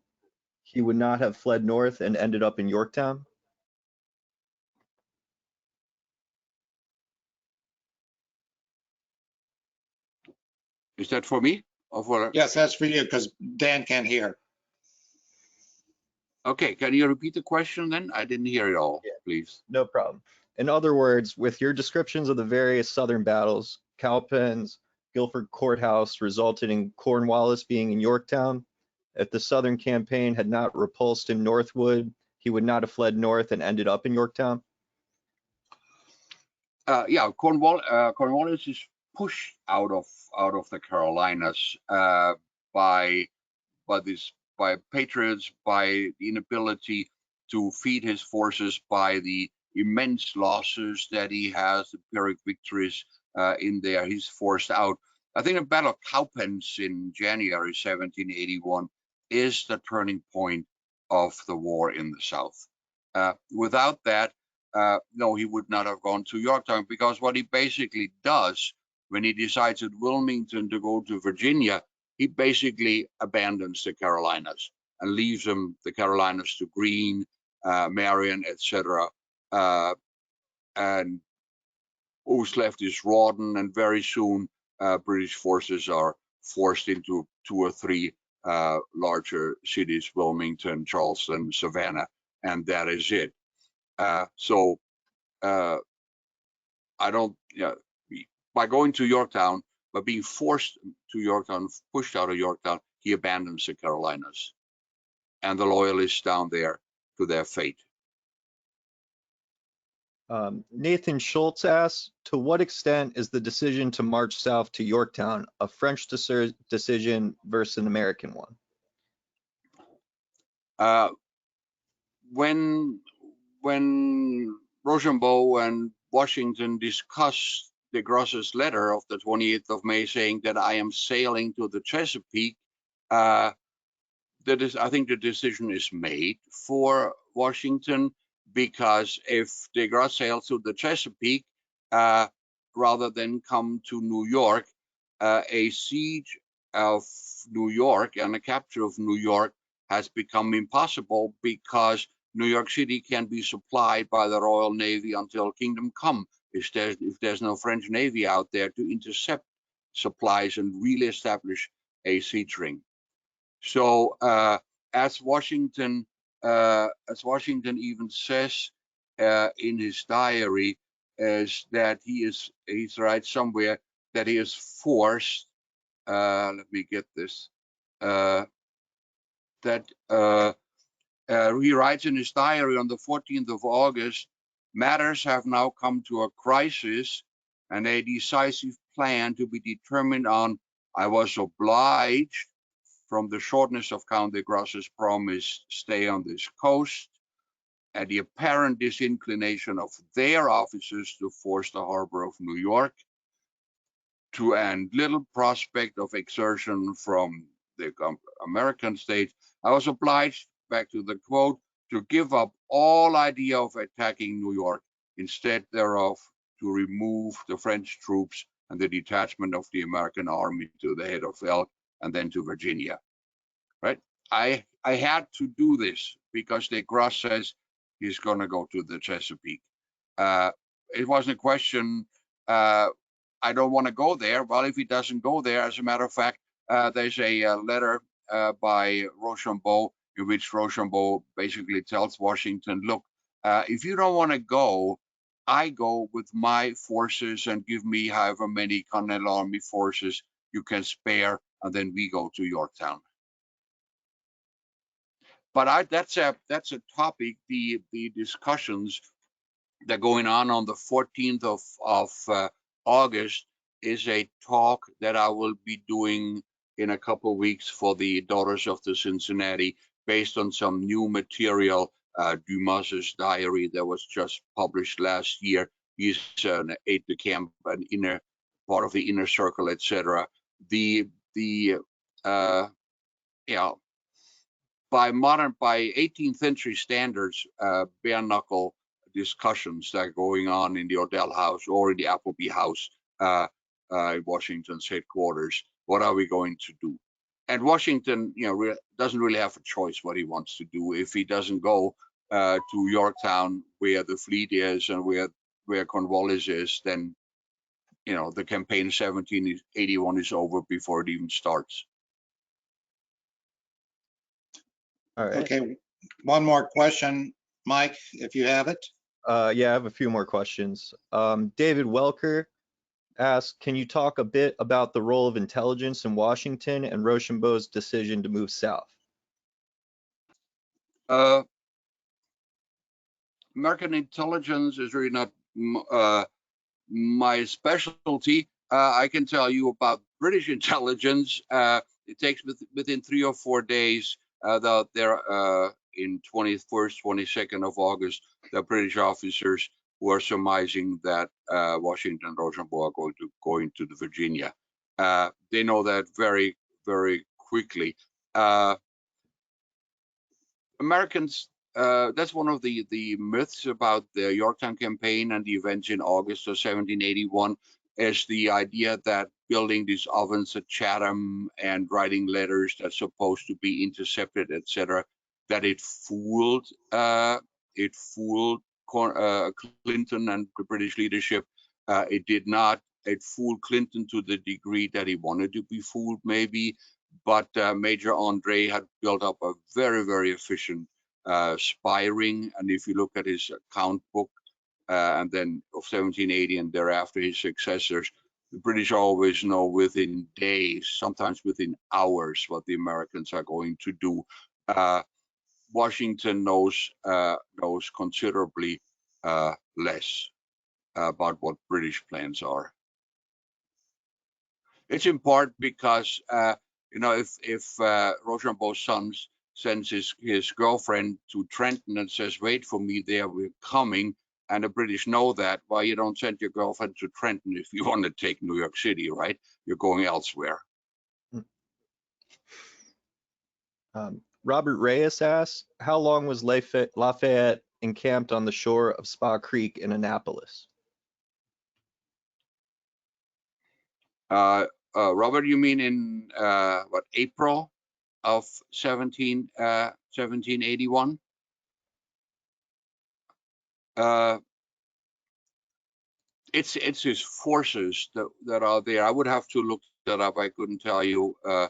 he would not have fled north and ended up in Yorktown? Is that for me? Or for... Yes, that's for you because Dan can't hear. Okay, can you repeat the question then? I didn't hear it all, please. No problem. In other words, with your descriptions of the various Southern battles, Cowpens, Guilford Courthouse resulted in Cornwallis being in Yorktown. If the Southern campaign had not repulsed him northward, he would not have fled north and ended up in Yorktown? Yeah, Cornwallis is pushed out of the Carolinas by patriots, by the inability to feed his forces, by the immense losses that he has, the Pyrrhic victories in there. He's forced out. I think the Battle of Cowpens in January 1781 is the turning point of the war in the South. Without that, no, he would not have gone to Yorktown, because what he basically does when he decides at Wilmington to go to Virginia, he basically abandons the Carolinas and leaves them, the Carolinas, to Greene, Marion, etc. And who's left is Rawdon, and very soon British forces are forced into 2 or 3 larger cities: Wilmington, Charleston, Savannah, and that is it. So I don't, by going to Yorktown, by being forced to Yorktown, pushed out of Yorktown, he abandons the Carolinas and the loyalists down there to their fate. Nathan Schultz asks, to what extent is the decision to march south to Yorktown a French decision versus an American one? When Rochambeau and Washington discussed de Grasse's letter of the 28th of May saying that I am sailing to the Chesapeake, I think the decision is made for Washington, because if de Grasse sails to the Chesapeake rather than come to New York, a siege of New York and a capture of New York has become impossible, because New York City can be supplied by the Royal Navy until Kingdom Come, if there's no French Navy out there to intercept supplies and really establish a siege ring. So as Washington even says in his diary, is that he writes somewhere that he is forced. Let me get this. He writes in his diary on the 14th of August, matters have now come to a crisis and a decisive plan to be determined on. I was obliged, from the shortness of Count de Grasse's promised stay on this coast and the apparent disinclination of their officers to force the harbor of New York, and little prospect of exertion from the American states, I was obliged, back to the quote, to give up all idea of attacking New York, instead thereof to remove the French troops and the detachment of the American army to the head of Elk and then to Virginia. Right? I had to do this because de Grasse says he's going to go to the Chesapeake. It wasn't a question, I don't want to go there. Well, if he doesn't go there, as a matter of fact, there's a letter by Rochambeau in which Rochambeau basically tells Washington, look, if you don't want to go, I go with my forces and give me however many Continental Army forces you can spare, and then we go to Yorktown. But that's a topic. The discussions that are going on the 14th of August is a talk that I will be doing in a couple of weeks for the Daughters of the Cincinnati, based on some new material. Dumas's diary that was just published last year. He's an aide de camp, an inner part of the inner circle, etc. By 18th century standards, bare knuckle discussions that are going on in the Odell House or in the Appleby House, Washington's headquarters. What are we going to do? And Washington, doesn't really have a choice what he wants to do. If he doesn't go to Yorktown, where the fleet is and where Cornwallis is, then the campaign 1781 is over before it even starts. All right. Okay, one more question, Mike, if you have it. Yeah, I have a few more questions. David Welker asks, can you talk a bit about the role of intelligence in Washington and Rochambeau's decision to move south? American intelligence is really not my specialty. I can tell you about British intelligence. It takes within 3 or 4 days. In 21st, 22nd of August, the British officers who are surmising that Washington and Rochambeau are going to the Virginia. They know that very, very quickly. Americans, that's one of the myths about the Yorktown campaign and the events in August of 1781. is the idea that building these ovens at Chatham and writing letters that's supposed to be intercepted, etc., that it fooled Clinton and the British leadership. It did not. It fooled Clinton to the degree that he wanted to be fooled, maybe. But Major Andre had built up a very, very efficient spy ring. And if you look at his account book, and then of 1780 and thereafter his successors, the British always know within days, sometimes within hours, what the Americans are going to do. Washington knows considerably less about what British plans are. It's important because if Rochambeau's son sends his girlfriend to Trenton and says, "Wait for me there, we're coming," and the British know that, well, you don't send your girlfriend to Trenton if you want to take New York City, right? You're going elsewhere. Robert Reyes asks, how long was Lafayette encamped on the shore of Spa Creek in Annapolis? Robert, you mean in April of 1781? It's his forces that are there. I would have to look that up. I couldn't tell you on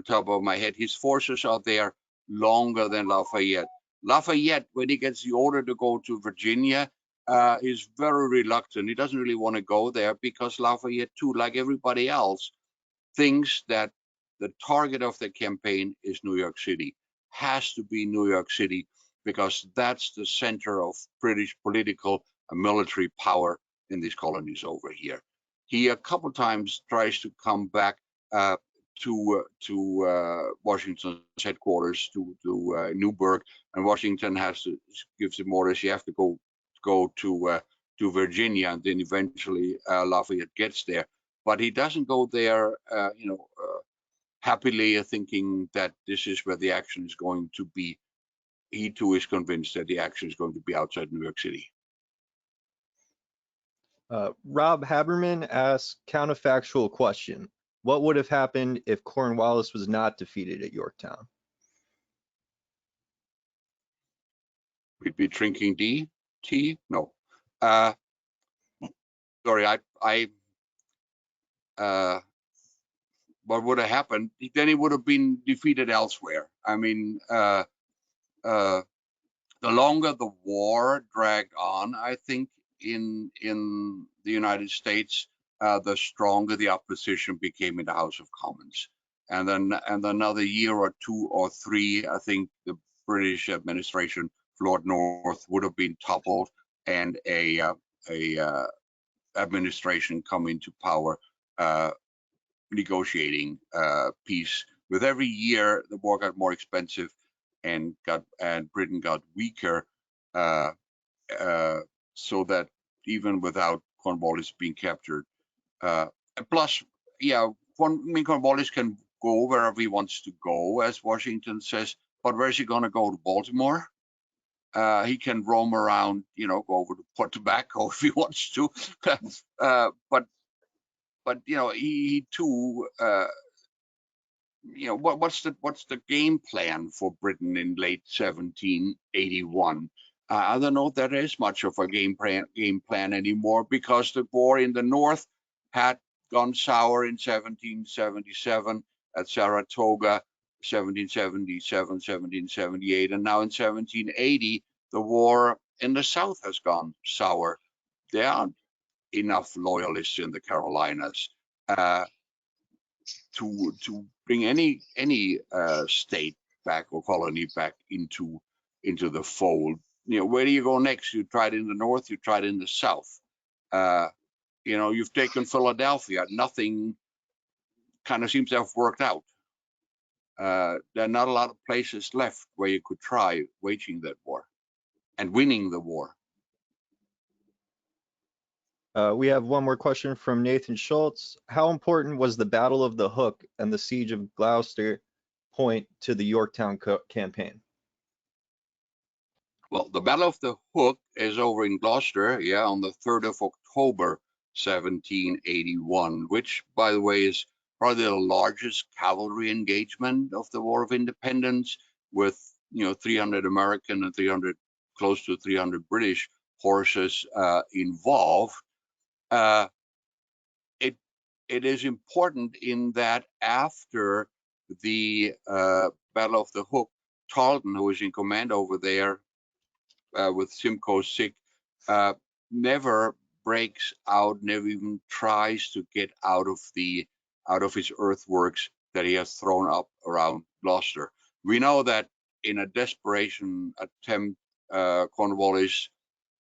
top of my head. His forces are there longer than Lafayette. Lafayette, when he gets the order to go to Virginia, is very reluctant. He doesn't really want to go there because Lafayette, too, like everybody else, thinks that the target of the campaign is New York City, has to be New York City, because that's the center of British political and military power in these colonies over here. He a couple times tries to come back to Washington's headquarters, to Newburgh, and Washington gives him orders. You have to go to Virginia, and then eventually Lafayette gets there. But he doesn't go there, happily, thinking that this is where the action is going to be. He too is convinced that the action is going to be outside New York City. Rob Haberman asks, counterfactual question. What would have happened if Cornwallis was not defeated at Yorktown? We'd be drinking tea? No. Sorry, what would have happened? Then he would have been defeated elsewhere. I mean, the longer the war dragged on, I think in the United States, the stronger the opposition became in the House of Commons. And then another year or two or three, I think the British administration, Lord North, would have been toppled, and a administration come into power, negotiating peace. With every year, the war got more expensive, and Britain got weaker, so that even without Cornwallis being captured, plus, yeah, Cornwallis can go wherever he wants to go, as Washington says, but where's he going to go? To Baltimore? He can roam around, go over to Port Tobacco if he wants to, but he too, what's the game plan for Britain in late 1781? I don't know if there is much of a game plan anymore, because the war in the north had gone sour in 1777 at Saratoga, 1777, 1778, and now in 1780, the war in the south has gone sour. There aren't enough loyalists in the Carolinas to bring any state back or colony back into the fold. Where do you go next? You tried in the north, you tried in the south. You've taken Philadelphia. Nothing kind of seems to have worked out. There are not a lot of places left where you could try waging that war and winning the war. We have one more question from Nathan Schultz. How important was the Battle of the Hook and the Siege of Gloucester Point to the Yorktown campaign? Well, the Battle of the Hook is over in Gloucester, on the 3rd of October, 1781, which, by the way, is probably the largest cavalry engagement of the War of Independence, with 300 American and close to 300 British horses involved. It is important in that after the Battle of the Hook, Tarleton, who was in command over there with Simcoe Sick, never breaks out, never even tries to get out of his earthworks that he has thrown up around Gloucester. We know that in a desperation attempt, Cornwallis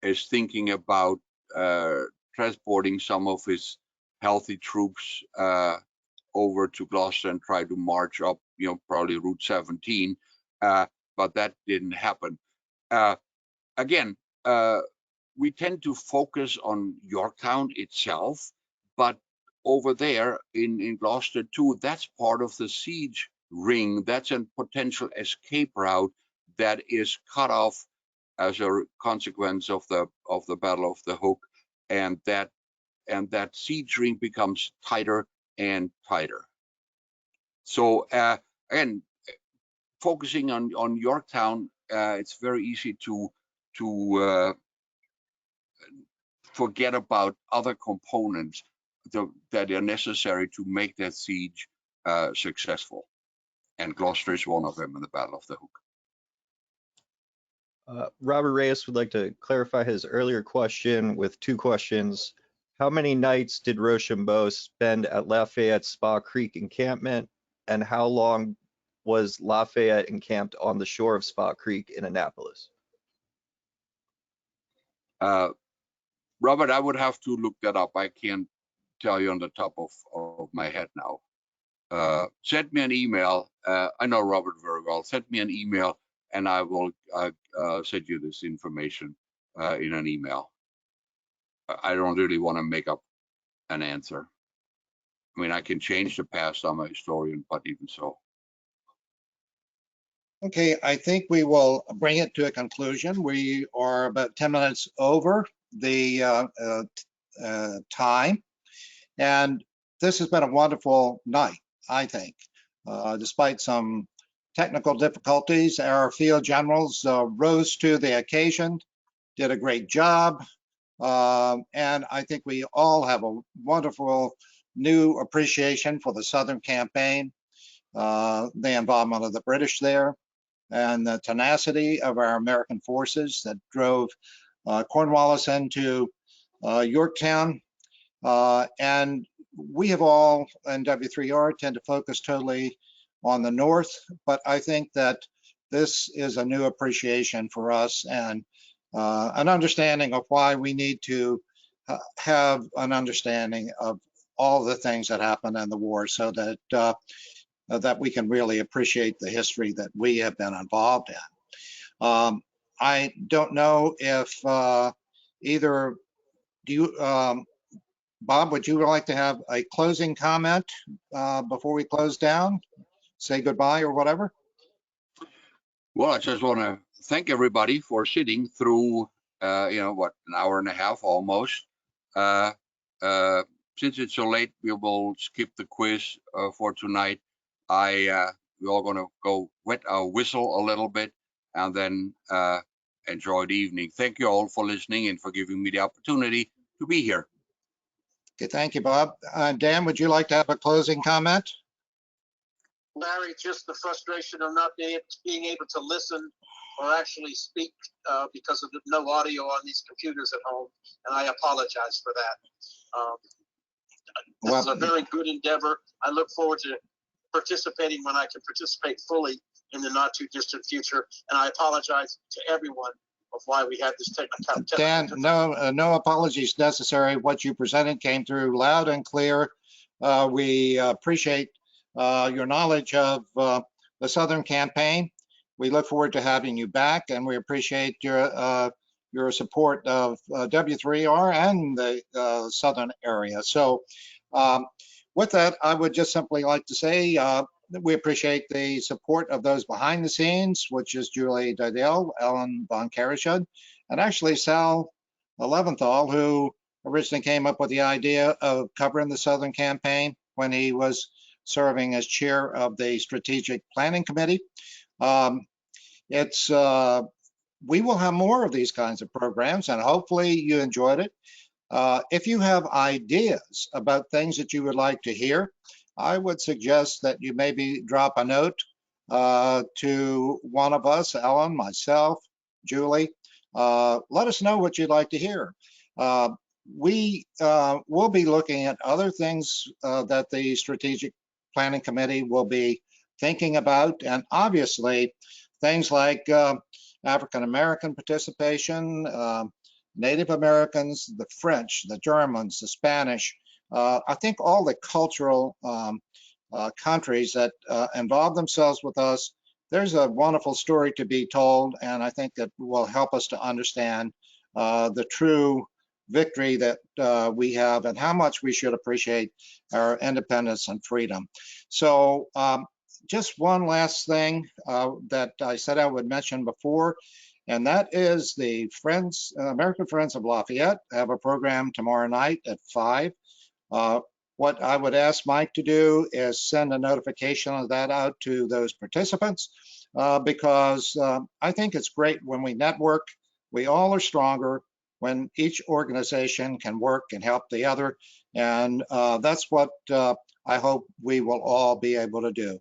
is thinking about transporting some of his healthy troops over to Gloucester and try to march up, probably Route 17, but that didn't happen. Again, we tend to focus on Yorktown itself, but over there in Gloucester too, that's part of the siege ring. That's a potential escape route that is cut off as a consequence of the Battle of the Hook, and that siege ring becomes tighter and tighter. So again, focusing on Yorktown, it's very easy to forget about other components that are necessary to make that siege successful. And Gloucester is one of them in the Battle of the Hook. Robert Reyes would like to clarify his earlier question with two questions. How many nights did Rochambeau spend at Lafayette Spa Creek encampment, and how long was Lafayette encamped on the shore of Spa Creek in Annapolis? Robert, I would have to look that up. I can't tell you on the top of my head now. Send me an email. I know Robert very well. Send me an email and I will send you this information in an email. I don't really want to make up an answer. I mean, I can change the past. I'm a historian, but even so. Okay, I think we will bring it to a conclusion. We are about 10 minutes over the time, and this has been a wonderful night, I think. Despite some technical difficulties, our field generals rose to the occasion, did a great job, and I think we all have a wonderful new appreciation for the Southern campaign, the involvement of the British there, and the tenacity of our American forces that drove Cornwallis into Yorktown. And we have all, in W3R, tend to focus totally on the North, but I think that this is a new appreciation for us and an understanding of why we need to have an understanding of all the things that happened in the war, so that that we can really appreciate the history that we have been involved in. I don't know if either, do you, Bob, would you like to have a closing comment before we close down? Say goodbye or whatever? Well, I just want to thank everybody for sitting through, an hour and a half almost. Since it's so late, we will skip the quiz for tonight. We're all going to go wet our whistle a little bit and then enjoy the evening. Thank you all for listening and for giving me the opportunity to be here. Okay, thank you, Bob. Dan, would you like to have a closing comment? Larry, just the frustration of not being able to listen or actually speak because of no audio on these computers at home, and I apologize for that. This is a very good endeavor. I look forward to participating when I can participate fully in the not too distant future, and I apologize to everyone of why we had this technical. Dan, no apologies necessary. What you presented came through loud and clear. We appreciate your knowledge of the Southern campaign. We look forward to having you back, and we appreciate your support of W3R and the Southern area. So with that, I would just simply like to say we appreciate the support of those behind the scenes, which is Julie Didell, Ellen von Karashud, and actually Sal Leventhal, who originally came up with the idea of covering the Southern campaign when he was serving as chair of the Strategic Planning Committee. We will have more of these kinds of programs, and hopefully you enjoyed it. If you have ideas about things that you would like to hear, I would suggest that you maybe drop a note to one of us, Ellen, myself, Julie. Let us know what you'd like to hear. We will be looking at other things that the Strategic Planning Committee will be thinking about, and obviously things like African American participation, Native Americans, the French, the Germans, the Spanish. I think all the cultural countries that involve themselves with us, there's a wonderful story to be told, and I think that will help us to understand the true victory that we have and how much we should appreciate our independence and freedom. So just one last thing that I said I would mention before, and that is the American Friends of Lafayette have a program tomorrow night at 5. What I would ask Mike to do is send a notification of that out to those participants because I think it's great when we network. We all are stronger when each organization can work and help the other. And that's what I hope we will all be able to do.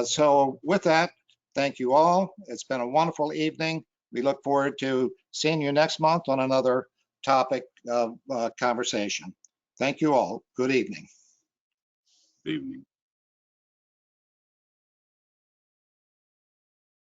So with that, thank you all. It's been a wonderful evening. We look forward to seeing you next month on another topic of conversation. Thank you all. Good evening. Good evening.